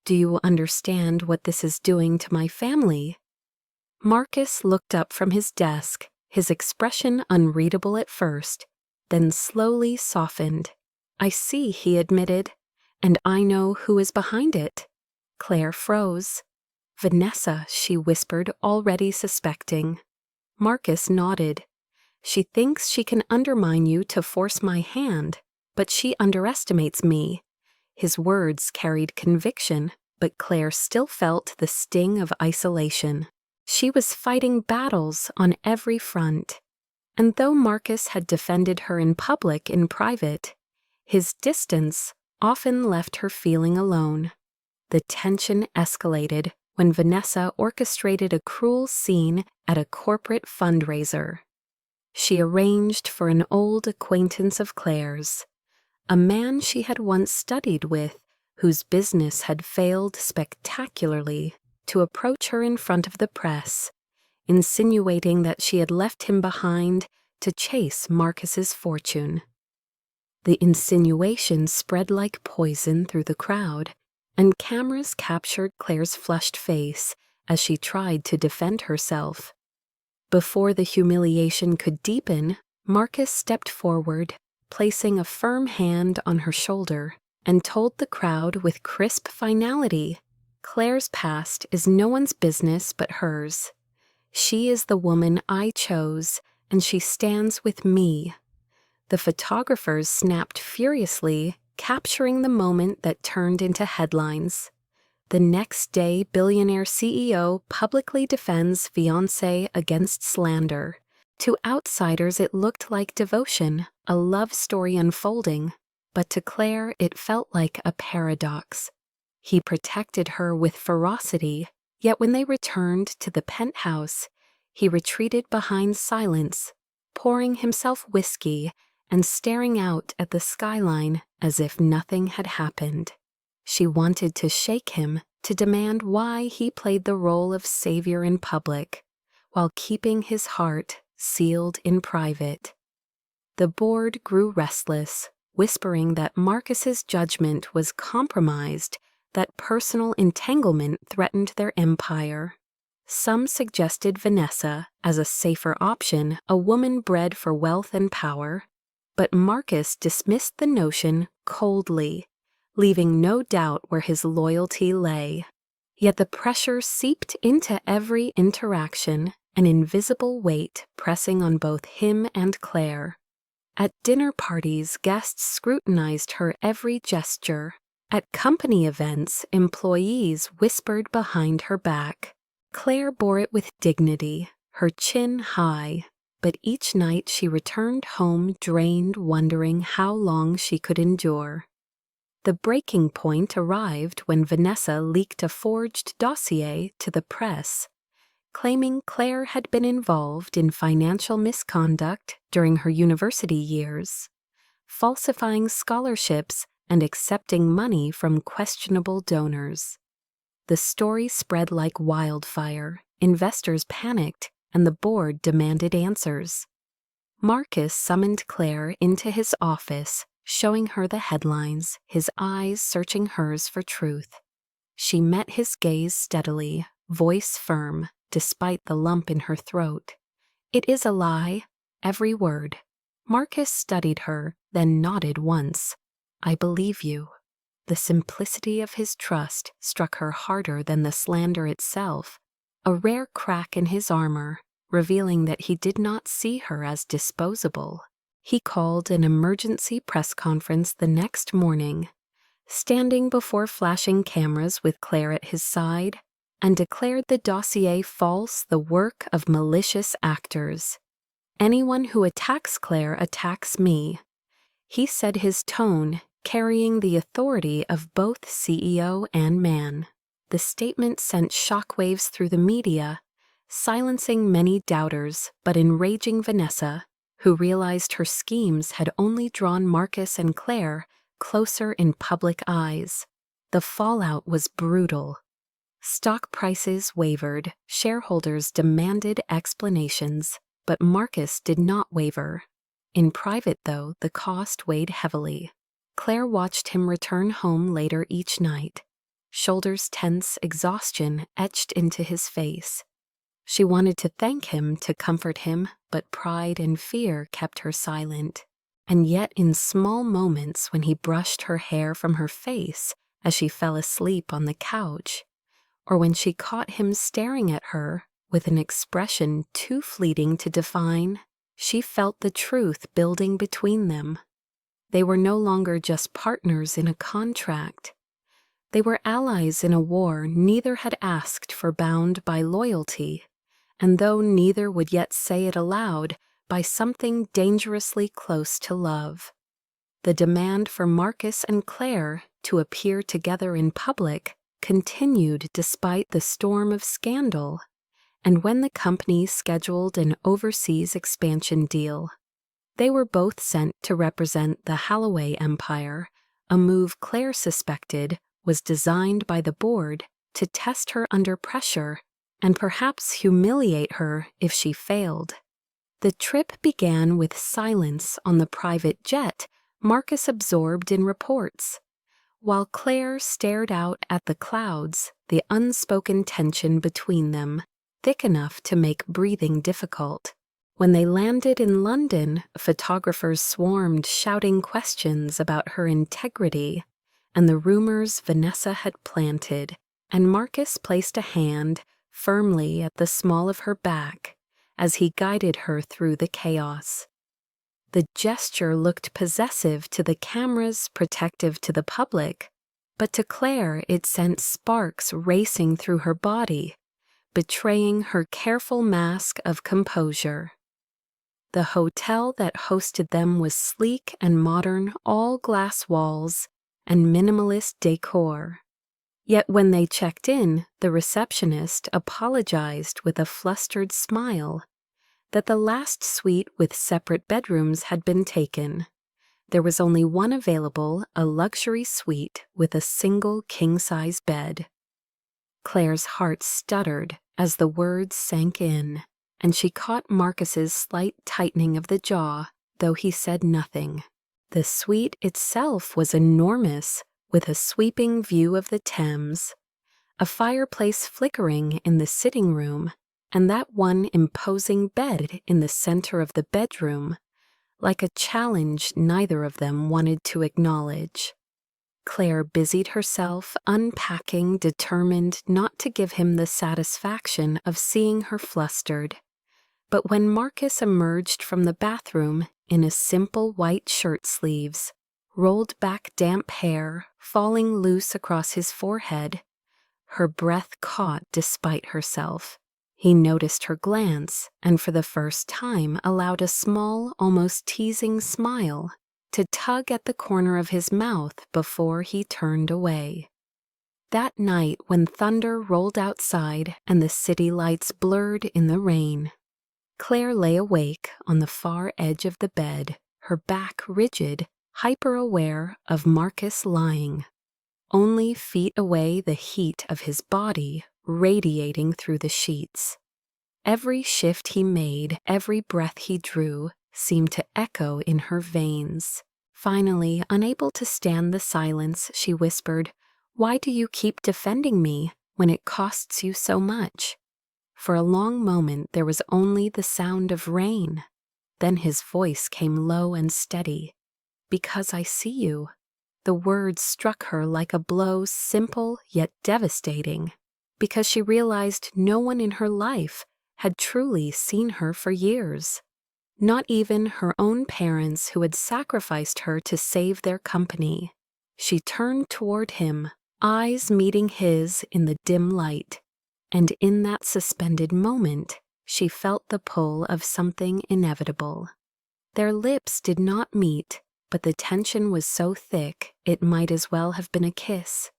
Do you understand what this is doing to my family?" Marcus looked up from his desk, his expression unreadable at first, then slowly softened. "I see," he admitted, "and I know who is behind it." Claire froze. "Vanessa," she whispered, already suspecting. Marcus nodded. "She thinks she can undermine you to force my hand, but she underestimates me." His words carried conviction, but Claire still felt the sting of isolation. She was fighting battles on every front. And though Marcus had defended her in public in private, his distance often left her feeling alone. The tension escalated when Vanessa orchestrated a cruel scene at a corporate fundraiser. She arranged for an old acquaintance of Claire's, a man she had once studied with, whose business had failed spectacularly, to approach her in front of the press, insinuating that she had left him behind to chase Marcus's fortune. The insinuation spread like poison through the crowd, and cameras captured Claire's flushed face as she tried to defend herself. Before the humiliation could deepen, Marcus stepped forward, placing a firm hand on her shoulder, and told the crowd with crisp finality, "Claire's past is no one's business but hers. She is the woman I chose, and she stands with me." The photographers snapped furiously, capturing the moment that turned into headlines. The next day, billionaire CEO publicly defends fiancé against slander. To outsiders, it looked like devotion, a love story unfolding, but to Claire it felt like a paradox. He protected her with ferocity, yet when they returned to the penthouse, he retreated behind silence, pouring himself whiskey and staring out at the skyline as if nothing had happened. She wanted to shake him, to demand why he played the role of savior in public, while keeping his heart sealed in private. The board grew restless, whispering that Marcus's judgment was compromised, that personal entanglement threatened their empire. Some suggested Vanessa as a safer option, a woman bred for wealth and power, but Marcus dismissed the notion coldly, leaving no doubt where his loyalty lay. Yet the pressure seeped into every interaction, an invisible weight pressing on both him and Claire. At dinner parties, guests scrutinized her every gesture. At company events, employees whispered behind her back. Claire bore it with dignity, her chin high, but each night she returned home drained, wondering how long she could endure. The breaking point arrived when Vanessa leaked a forged dossier to the press, claiming Claire had been involved in financial misconduct during her university years, falsifying scholarships and accepting money from questionable donors. The story spread like wildfire, investors panicked, and the board demanded answers. Marcus summoned Claire into his office, showing her the headlines, his eyes searching hers for truth. She met his gaze steadily, voice firm, despite the lump in her throat. "It is a lie, every word." Marcus studied her, then nodded once. "I believe you." The simplicity of his trust struck her harder than the slander itself. a rare crack in his armor, revealing that he did not see her as disposable. He called an emergency press conference the next morning, standing before flashing cameras with Claire at his side, and declared the dossier false, the work of malicious actors. "Anyone who attacks Claire attacks me," he said, his tone carrying the authority of both CEO and man. The statement sent shockwaves through the media, silencing many doubters but enraging Vanessa, who realized her schemes had only drawn Marcus and Claire closer in public eyes. The fallout was brutal. Stock prices wavered, shareholders demanded explanations, but Marcus did not waver. In private, though, the cost weighed heavily. Claire watched him return home later each night, shoulders tense, exhaustion etched into his face. She wanted to thank him, to comfort him, but pride and fear kept her silent. And yet in small moments, when he brushed her hair from her face as she fell asleep on the couch, or when she caught him staring at her with an expression too fleeting to define, she felt the truth building between them. They were no longer just partners in a contract. They were allies in a war neither had asked for, bound by loyalty, and though neither would yet say it aloud, by something dangerously close to love. The demand for Marcus and Claire to appear together in public continued despite the storm of scandal, and when the company scheduled an overseas expansion deal, they were both sent to represent the Holloway empire, a move Claire suspected was designed by the board to test her under pressure and perhaps humiliate her if she failed. The trip began with silence on the private jet Marcus absorbed in reports, while Claire stared out at the clouds, the unspoken tension between them thick enough to make breathing difficult. When they landed in London, photographers swarmed shouting questions about her integrity and the rumors Vanessa had planted, and Marcus placed a hand firmly at the small of her back as he guided her through the chaos. The gesture looked possessive to the cameras, protective to the public, but to Claire it sent sparks racing through her body, betraying her careful mask of composure. The hotel that hosted them was sleek and modern, all glass walls and minimalist decor. Yet when they checked in, the receptionist apologized with a flustered smile that the last suite with separate bedrooms had been taken. There was only one available, a luxury suite with a single king-size bed. Claire's heart stuttered as the words sank in, and she caught Marcus's slight tightening of the jaw, though he said nothing. The suite itself was enormous, with a sweeping view of the Thames, a fireplace flickering in the sitting room, and that one imposing bed in the center of the bedroom, like a challenge neither of them wanted to acknowledge. Claire busied herself unpacking, determined not to give him the satisfaction of seeing her flustered. But when Marcus emerged from the bathroom in a simple white shirt sleeves, rolled back damp hair falling loose across his forehead, her breath caught despite herself. He noticed her glance and for the first time allowed a small, almost teasing smile to tug at the corner of his mouth before he turned away. That night, when thunder rolled outside and the city lights blurred in the rain, Claire lay awake on the far edge of the bed, her back rigid, hyper-aware of Marcus lying, only feet away, the heat of his body radiating through the sheets. Every shift he made, every breath he drew, seemed to echo in her veins. Finally, unable to stand the silence, she whispered, "Why do you keep defending me when it costs you so much?" For a long moment there was only the sound of rain. Then his voice came low and steady. "Because I see you." The words struck her like a blow, simple yet devastating. because she realized no one in her life had truly seen her for years. Not even her own parents who had sacrificed her to save their company. She turned toward him, eyes meeting his in the dim light, and in that suspended moment, she felt the pull of something inevitable. Their lips did not meet, but the tension was so thick it might as well have been a kiss.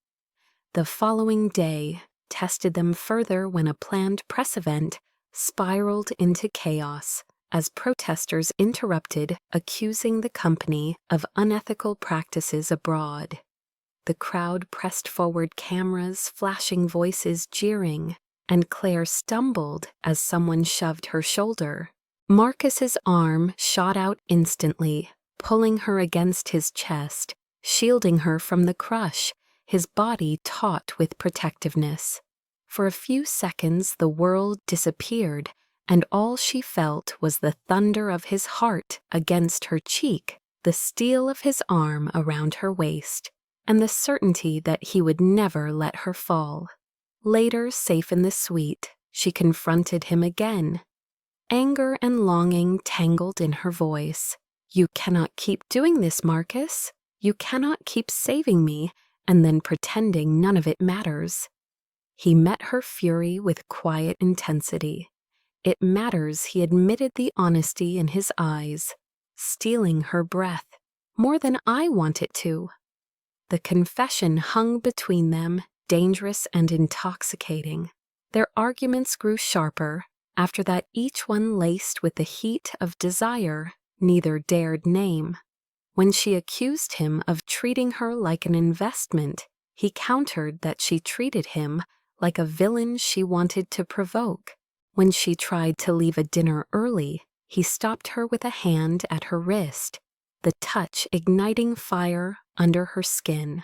The following day tested them further when a planned press event spiraled into chaos as protesters interrupted, accusing the company of unethical practices abroad. The crowd pressed forward, cameras, flashing voices jeering, and Claire stumbled as someone shoved her shoulder. Marcus's arm shot out instantly, pulling her against his chest, shielding her from the crush, his body taut with protectiveness. For a few seconds the world disappeared, and all she felt was the thunder of his heart against her cheek, the steel of his arm around her waist, and the certainty that he would never let her fall. Later, safe in the suite, she confronted him again. Anger and longing tangled in her voice. "You cannot keep doing this, Marcus. You cannot keep saving me and then pretending none of it matters." He met her fury with quiet intensity. "It matters," he admitted, the honesty in his eyes, stealing her breath, "more than I want it to." The confession hung between them, dangerous and intoxicating. Their arguments grew sharper, after that each one laced with the heat of desire neither dared name. When she accused him of treating her like an investment, he countered that she treated him like a villain she wanted to provoke. When she tried to leave a dinner early, he stopped her with a hand at her wrist, the touch igniting fire under her skin.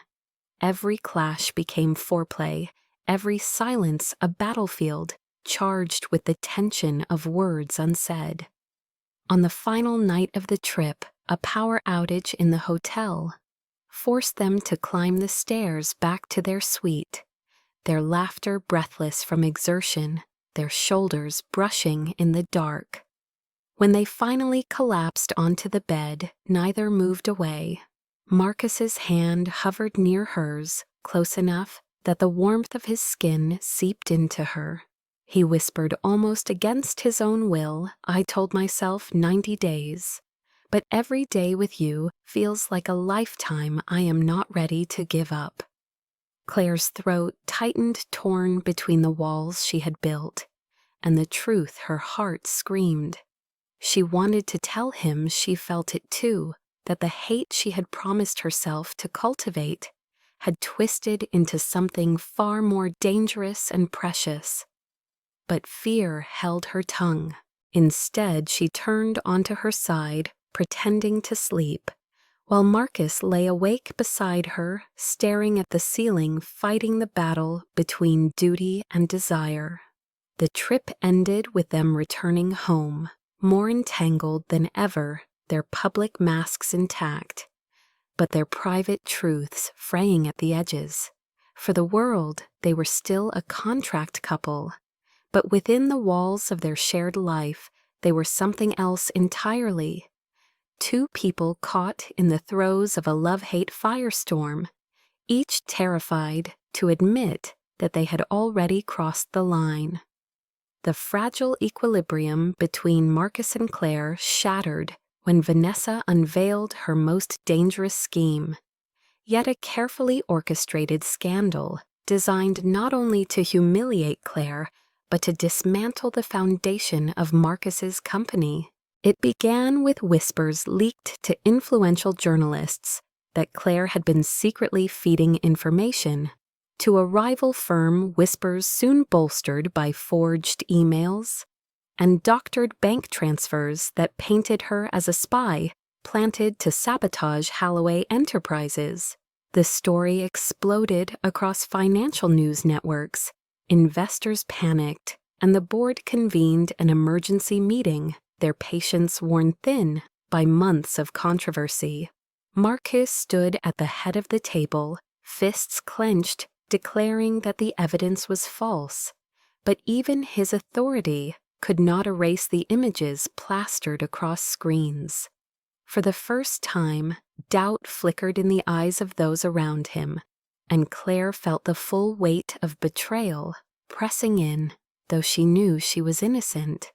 Every clash became foreplay, every silence a battlefield, charged with the tension of words unsaid. On the final night of the trip, a power outage in the hotel forced them to climb the stairs back to their suite, their laughter breathless from exertion, their shoulders brushing in the dark. When they finally collapsed onto the bed, neither moved away. Marcus's hand hovered near hers, close enough that the warmth of his skin seeped into her. He whispered almost against his own will, "I told myself 90 days. But every day with you feels like a lifetime I am not ready to give up." Claire's throat tightened, torn between the walls she had built, and the truth her heart screamed. She wanted to tell him she felt it too, that the hate she had promised herself to cultivate had twisted into something far more dangerous and precious. But fear held her tongue. Instead, she turned onto her side, pretending to sleep, while Marcus lay awake beside her, staring at the ceiling, fighting the battle between duty and desire. The trip ended with them returning home, more entangled than ever, their public masks intact, but their private truths fraying at the edges. For the world, they were still a contract couple, but within the walls of their shared life, they were something else entirely. Two people caught in the throes of a love-hate firestorm, each terrified to admit that they had already crossed the line. The fragile equilibrium between Marcus and Claire shattered when Vanessa unveiled her most dangerous scheme, yet a carefully orchestrated scandal designed not only to humiliate Claire, but to dismantle the foundation of Marcus's company. It began with whispers leaked to influential journalists that Claire had been secretly feeding information to a rival firm, whispers soon bolstered by forged emails and doctored bank transfers that painted her as a spy planted to sabotage Holloway Enterprises. The story exploded across financial news networks. Investors panicked, and the board convened an emergency meeting, their patience worn thin by months of controversy. Marcus stood at the head of the table, fists clenched, declaring that the evidence was false, but even his authority could not erase the images plastered across screens. For the first time, doubt flickered in the eyes of those around him, and Claire felt the full weight of betrayal pressing in, though she knew she was innocent.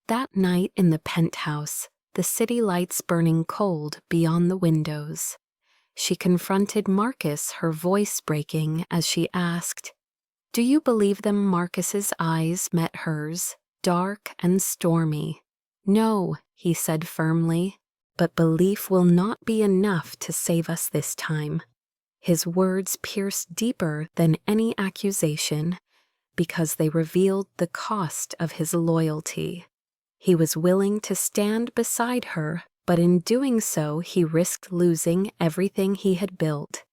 That night in the penthouse, the city lights burning cold beyond the windows, she confronted Marcus, her voice breaking as she asked, "Do you believe them?" Marcus's eyes met hers, dark and stormy. "No," he said firmly, "but belief will not be enough to save us this time." His words pierced deeper than any accusation because they revealed the cost of his loyalty. He was willing to stand beside her, but in doing so he risked losing everything he had built.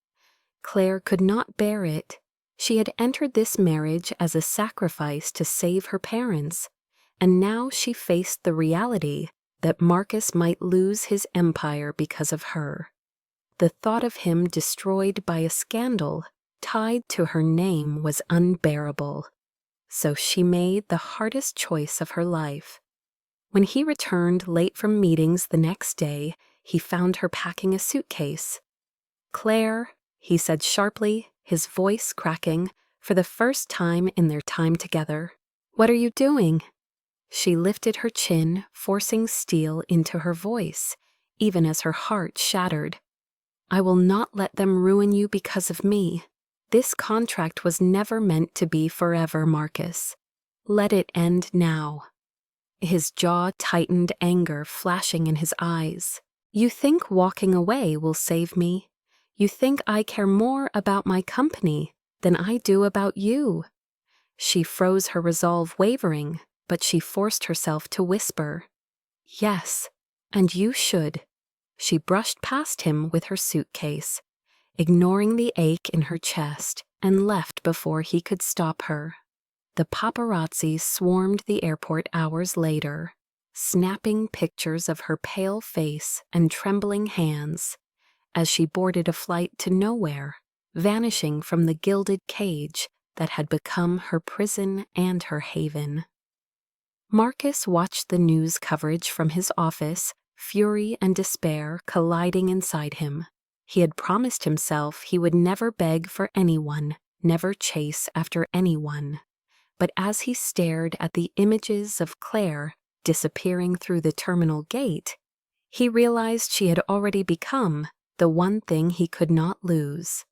Claire could not bear it. She had entered this marriage as a sacrifice to save her parents, and now she faced the reality that Marcus might lose his empire because of her. The thought of him destroyed by a scandal tied to her name was unbearable. So she made the hardest choice of her life. When he returned late from meetings the next day, he found her packing a suitcase. "Claire," he said sharply, his voice cracking, for the first time in their time together, "what are you doing?" She lifted her chin, forcing steel into her voice, even as her heart shattered. "I will not let them ruin you because of me. This contract was never meant to be forever, Marcus. Let it end now." His jaw tightened, anger flashing in his eyes. "You think walking away will save me? You think I care more about my company than I do about you?" She froze, her resolve wavering, but she forced herself to whisper, "Yes, and you should." She brushed past him with her suitcase, ignoring the ache in her chest, and left before he could stop her. The paparazzi swarmed the airport hours later, snapping pictures of her pale face and trembling hands as she boarded a flight to nowhere, vanishing from the gilded cage that had become her prison and her haven. Marcus watched the news coverage from his office, fury and despair colliding inside him. He had promised himself he would never beg for anyone, never chase after anyone. But as he stared at the images of Claire disappearing through the terminal gate, he realized she had already become the one thing he could not lose.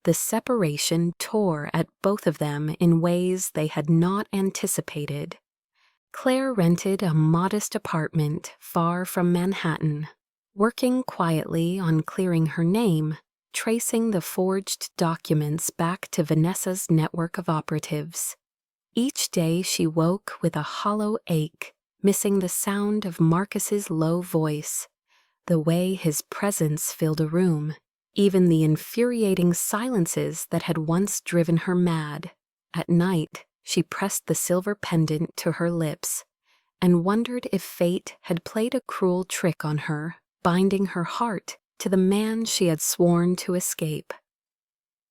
The separation tore at both of them in ways they had not anticipated. Claire rented a modest apartment far from Manhattan, working quietly on clearing her name, tracing the forged documents back to Vanessa's network of operatives. Each day she woke with a hollow ache, missing the sound of Marcus's low voice, the way his presence filled a room, even the infuriating silences that had once driven her mad. At night, she pressed the silver pendant to her lips and wondered if fate had played a cruel trick on her, binding her heart to the man she had sworn to escape.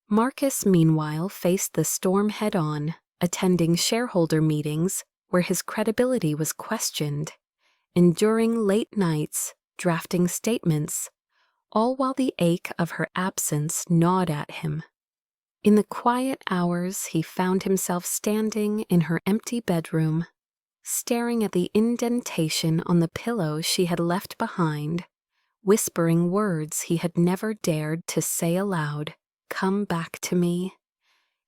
Marcus, meanwhile, faced the storm head-on, attending shareholder meetings where his credibility was questioned, enduring late nights, drafting statements, all while the ache of her absence gnawed at him. In the quiet hours, he found himself standing in her empty bedroom, staring at the indentation on the pillow she had left behind, whispering words he had never dared to say aloud, "Come back to me."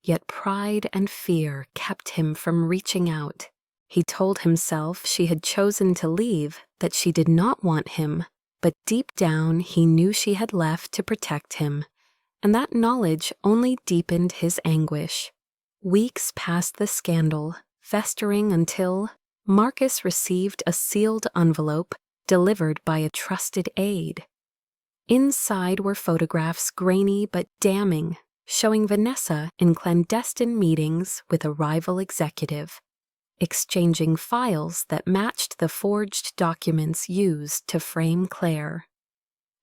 Yet pride and fear kept him from reaching out. He told himself she had chosen to leave, that she did not want him, but deep down he knew she had left to protect him, and that knowledge only deepened his anguish. Weeks passed the scandal, festering until Marcus received a sealed envelope delivered by a trusted aide. Inside were photographs grainy but damning, showing Vanessa in clandestine meetings with a rival executive, exchanging files that matched the forged documents used to frame Claire.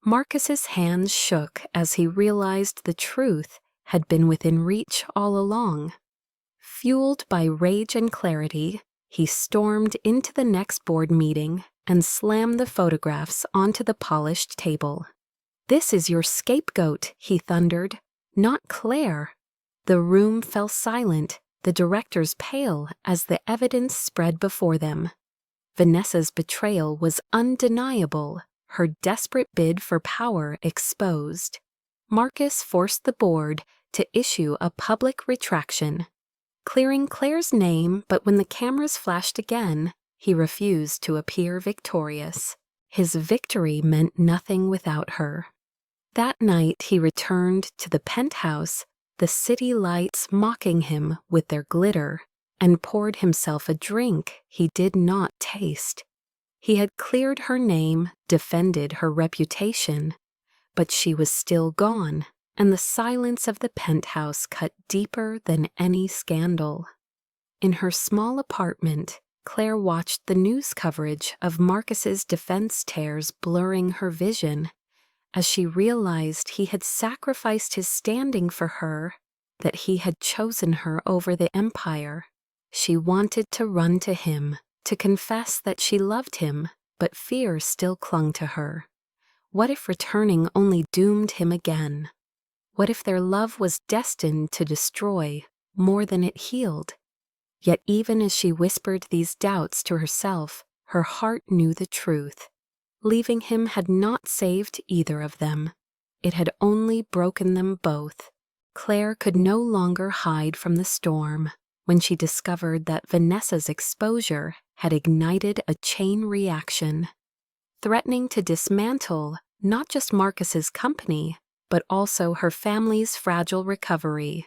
Marcus's hands shook as he realized the truth had been within reach all along. Fueled by rage and clarity, he stormed into the next board meeting and slammed the photographs onto the polished table. "This is your scapegoat," he thundered, "not Claire." The room fell silent, the directors pale as the evidence spread before them. Vanessa's betrayal was undeniable, her desperate bid for power exposed. Marcus forced the board to issue a public retraction, clearing Claire's name, but when the cameras flashed again, he refused to appear victorious. His victory meant nothing without her. That night he returned to the penthouse, the city lights mocking him with their glitter, and poured himself a drink he did not taste. He had cleared her name, defended her reputation, but she was still gone, and the silence of the penthouse cut deeper than any scandal. In her small apartment, Claire watched the news coverage of Marcus's defense tears blurring her vision. As she realized he had sacrificed his standing for her, that he had chosen her over the empire, she wanted to run to him, to confess that she loved him, but fear still clung to her. What if returning only doomed him again? What if their love was destined to destroy more than it healed? Yet even as she whispered these doubts to herself, her heart knew the truth. Leaving him had not saved either of them. It had only broken them both. Claire could no longer hide from the storm when she discovered that Vanessa's exposure had ignited a chain reaction, threatening to dismantle not just Marcus's company, but also her family's fragile recovery,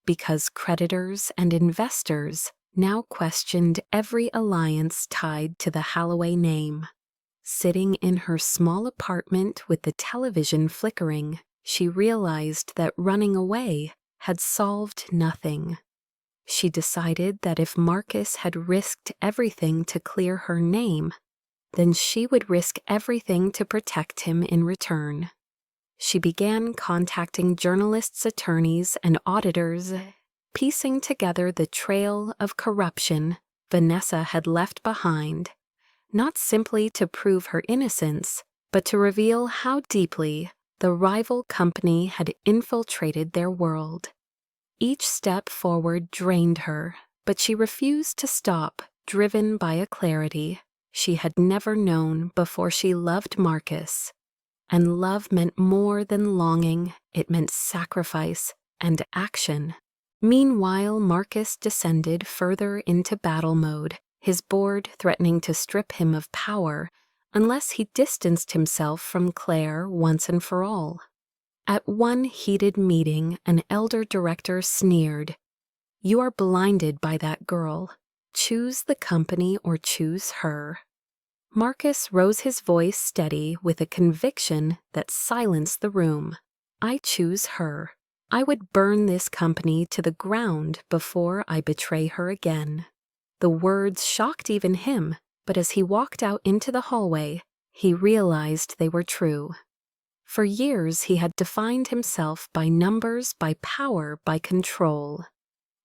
because creditors and investors now questioned every alliance tied to the Holloway name. Sitting in her small apartment with the television flickering, she realized that running away had solved nothing. She decided that if Marcus had risked everything to clear her name, then she would risk everything to protect him in return. She began contacting journalists, attorneys, and auditors, piecing together the trail of corruption Vanessa had left behind, not simply to prove her innocence, but to reveal how deeply the rival company had infiltrated their world. Each step forward drained her, but she refused to stop, driven by a clarity she had never known before she loved Marcus. And love meant more than longing, it meant sacrifice and action. Meanwhile, Marcus descended further into battle mode, his board threatening to strip him of power unless he distanced himself from Claire once and for all. At one heated meeting, an elder director sneered, "You are blinded by that girl. Choose the company or choose her." Marcus rose his voice steady with a conviction that silenced the room. "I choose her. I would burn this company to the ground before I betray her again." The words shocked even him, but as he walked out into the hallway, he realized they were true. For years he had defined himself by numbers, by power, by control.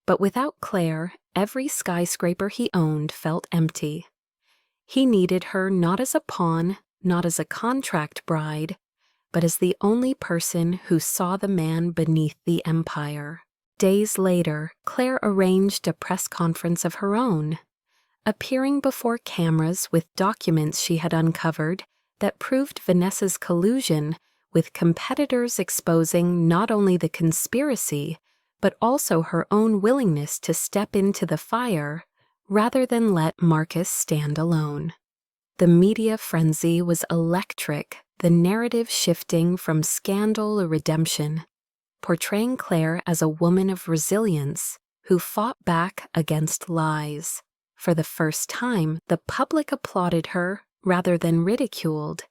But without Claire, every skyscraper he owned felt empty. He needed her not as a pawn, not as a contract bride, but as the only person who saw the man beneath the empire. Days later, Claire arranged a press conference of her own, appearing before cameras with documents she had uncovered that proved Vanessa's collusion with competitors, exposing not only the conspiracy, but also her own willingness to step into the fire rather than let Marcus stand alone. The media frenzy was electric, the narrative shifting from scandal to redemption, portraying Claire as a woman of resilience who fought back against lies. For the first time, the public applauded her rather than ridiculed,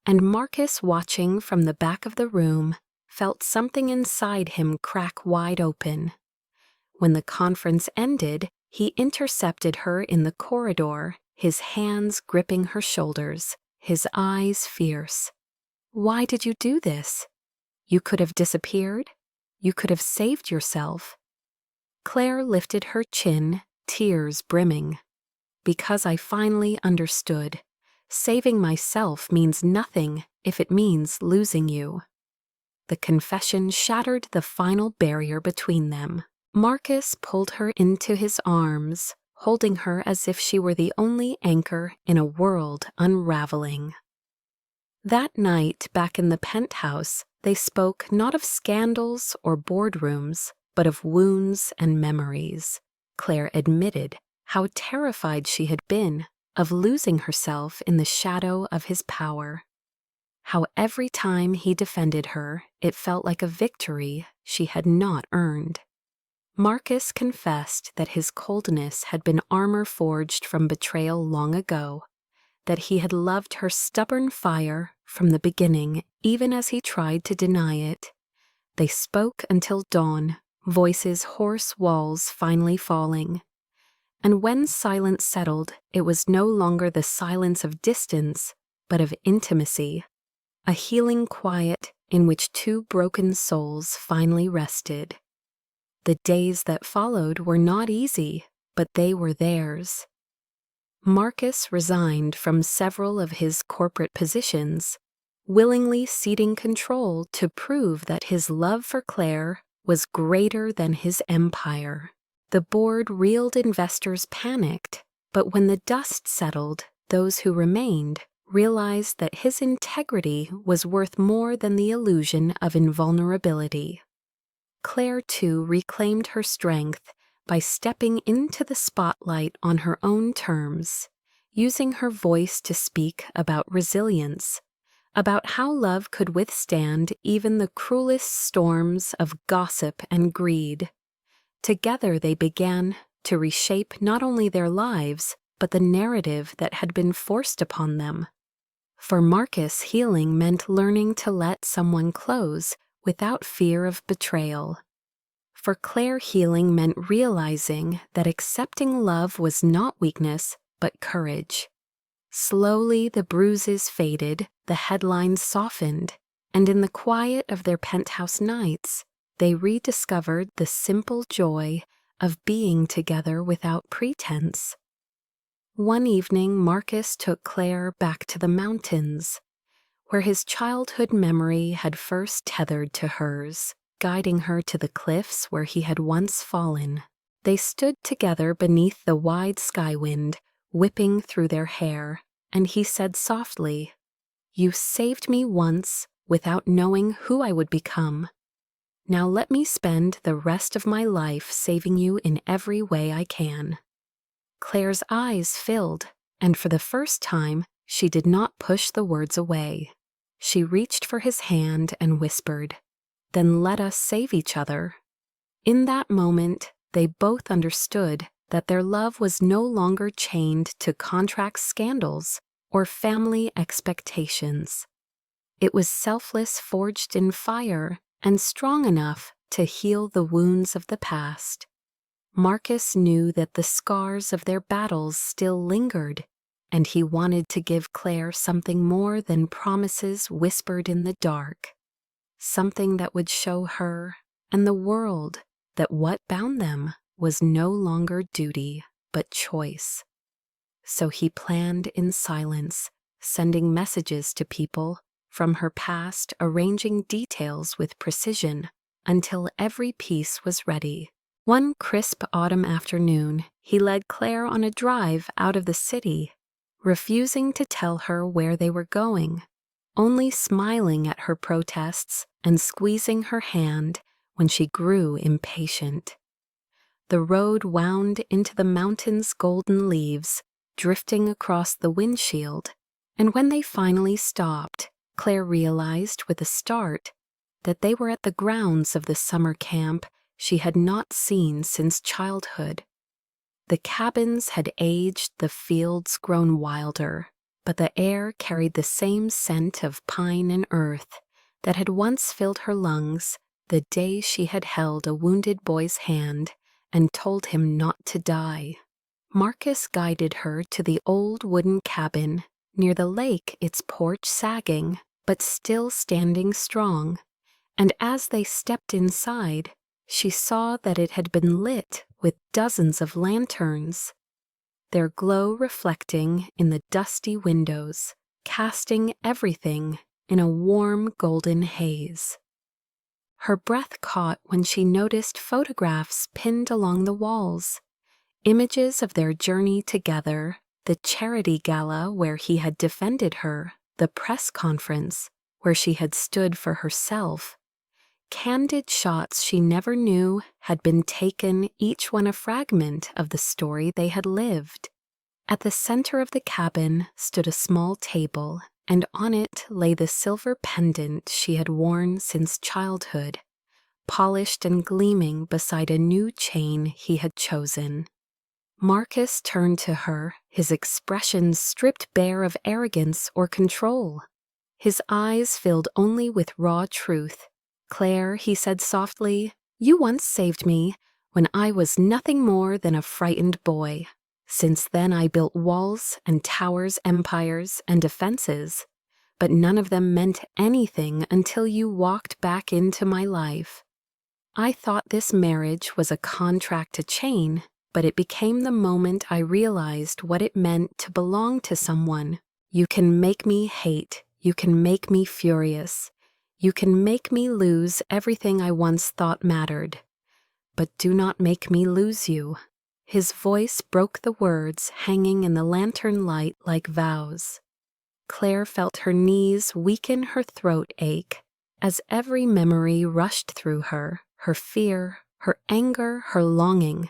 and Marcus, watching from the back of the room, felt something inside him crack wide open. When the conference ended, he intercepted her in the corridor, his hands gripping her shoulders, his eyes fierce. "Why did you do this? You could have disappeared? You could have saved yourself." Claire lifted her chin, tears brimming. "Because I finally understood. Saving myself means nothing if it means losing you." The confession shattered the final barrier between them. Marcus pulled her into his arms, holding her as if she were the only anchor in a world unraveling. That night, back in the penthouse, they spoke not of scandals or boardrooms, but of wounds and memories. Claire admitted how terrified she had been of losing herself in the shadow of his power. How every time he defended her, it felt like a victory she had not earned. Marcus confessed that his coldness had been armor forged from betrayal long ago, that he had loved her stubborn fire from the beginning, even as he tried to deny it. They spoke until dawn, voices hoarse, walls finally falling. And when silence settled, it was no longer the silence of distance, but of intimacy, a healing quiet in which two broken souls finally rested. The days that followed were not easy, but they were theirs. Marcus resigned from several of his corporate positions, willingly ceding control to prove that his love for Claire was greater than his empire. The board-reeled investors panicked, but when the dust settled, those who remained realized that his integrity was worth more than the illusion of invulnerability. Claire, too, reclaimed her strength by stepping into the spotlight on her own terms, using her voice to speak about resilience, about how love could withstand even the cruelest storms of gossip and greed. Together they began to reshape not only their lives, but the narrative that had been forced upon them. For Marcus, healing meant learning to let someone close without fear of betrayal. For Claire, healing meant realizing that accepting love was not weakness, but courage. Slowly the bruises faded, the headlines softened, and in the quiet of their penthouse nights, they rediscovered the simple joy of being together without pretense. One evening, Marcus took Claire back to the mountains, where his childhood memory had first tethered to hers, guiding her to the cliffs where he had once fallen. They stood together beneath the wide sky wind, whipping through their hair, and he said softly, "You saved me once without knowing who I would become. Now let me spend the rest of my life saving you in every way I can." Claire's eyes filled, and for the first time, she did not push the words away. She reached for his hand and whispered, "Then let us save each other." In that moment, they both understood that their love was no longer chained to contract scandals or family expectations. It was selfless, forged in fire, and strong enough to heal the wounds of the past. Marcus knew that the scars of their battles still lingered, and he wanted to give Claire something more than promises whispered in the dark. Something that would show her and the world that what bound them was no longer duty, but choice. So he planned in silence, sending messages to people from her past, arranging details with precision until every piece was ready. One crisp autumn afternoon, he led Claire on a drive out of the city, refusing to tell her where they were going, only smiling at her protests and squeezing her hand when she grew impatient. The road wound into the mountain's golden leaves, drifting across the windshield, and when they finally stopped, Claire realized with a start that they were at the grounds of the summer camp she had not seen since childhood. The cabins had aged, the fields grown wilder, but the air carried the same scent of pine and earth that had once filled her lungs the day she had held a wounded boy's hand and told him not to die. Marcus guided her to the old wooden cabin near the lake, its porch sagging, but still standing strong, and as they stepped inside, she saw that it had been lit with dozens of lanterns, their glow reflecting in the dusty windows, casting everything in a warm golden haze. Her breath caught when she noticed photographs pinned along the walls, images of their journey together, the charity gala where he had defended her, the press conference where she had stood for herself. Candid shots she never knew had been taken, each one a fragment of the story they had lived. At the center of the cabin stood a small table, and on it lay the silver pendant she had worn since childhood, polished and gleaming beside a new chain he had chosen. Marcus turned to her, his expression stripped bare of arrogance or control. His eyes filled only with raw truth. "Claire," he said softly, "you once saved me when I was nothing more than a frightened boy. Since then I built walls and towers, empires and defenses, but none of them meant anything until you walked back into my life. I thought this marriage was a contract to chain, but it became the moment I realized what it meant to belong to someone. You can make me hate, you can make me furious, you can make me lose everything I once thought mattered, but do not make me lose you." His voice broke the words hanging in the lantern light like vows. Claire felt her knees weaken, her throat ache, as every memory rushed through her fear, her anger, her longing.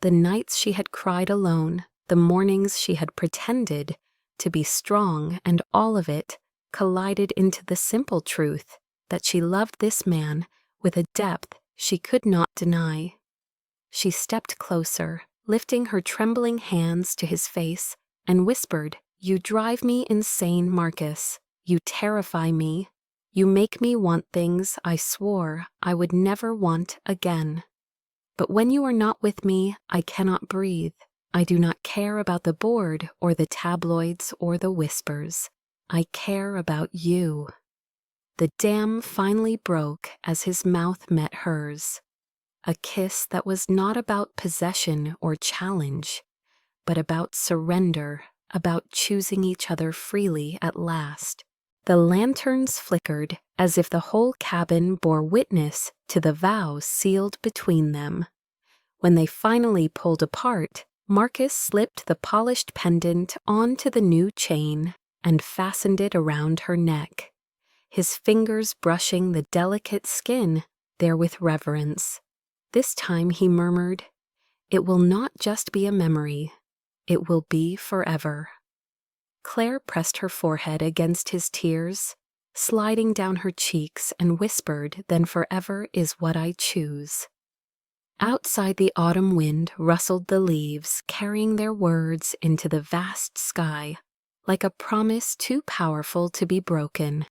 The nights she had cried alone, the mornings she had pretended to be strong, and all of it collided into the simple truth that she loved this man with a depth she could not deny. She stepped closer, lifting her trembling hands to his face, and whispered, "You drive me insane, Marcus. You terrify me. You make me want things I swore I would never want again. But when you are not with me, I cannot breathe. I do not care about the board or the tabloids or the whispers. I care about you." The dam finally broke as his mouth met hers. A kiss that was not about possession or challenge, but about surrender, about choosing each other freely at last. The lanterns flickered as if the whole cabin bore witness to the vow sealed between them. When they finally pulled apart, Marcus slipped the polished pendant onto the new chain and fastened it around her neck, his fingers brushing the delicate skin there with reverence. This time he murmured, "It will not just be a memory, it will be forever." Claire pressed her forehead against his tears, sliding down her cheeks, and whispered, "Then forever is what I choose." Outside, the autumn wind rustled the leaves, carrying their words into the vast sky, like a promise too powerful to be broken.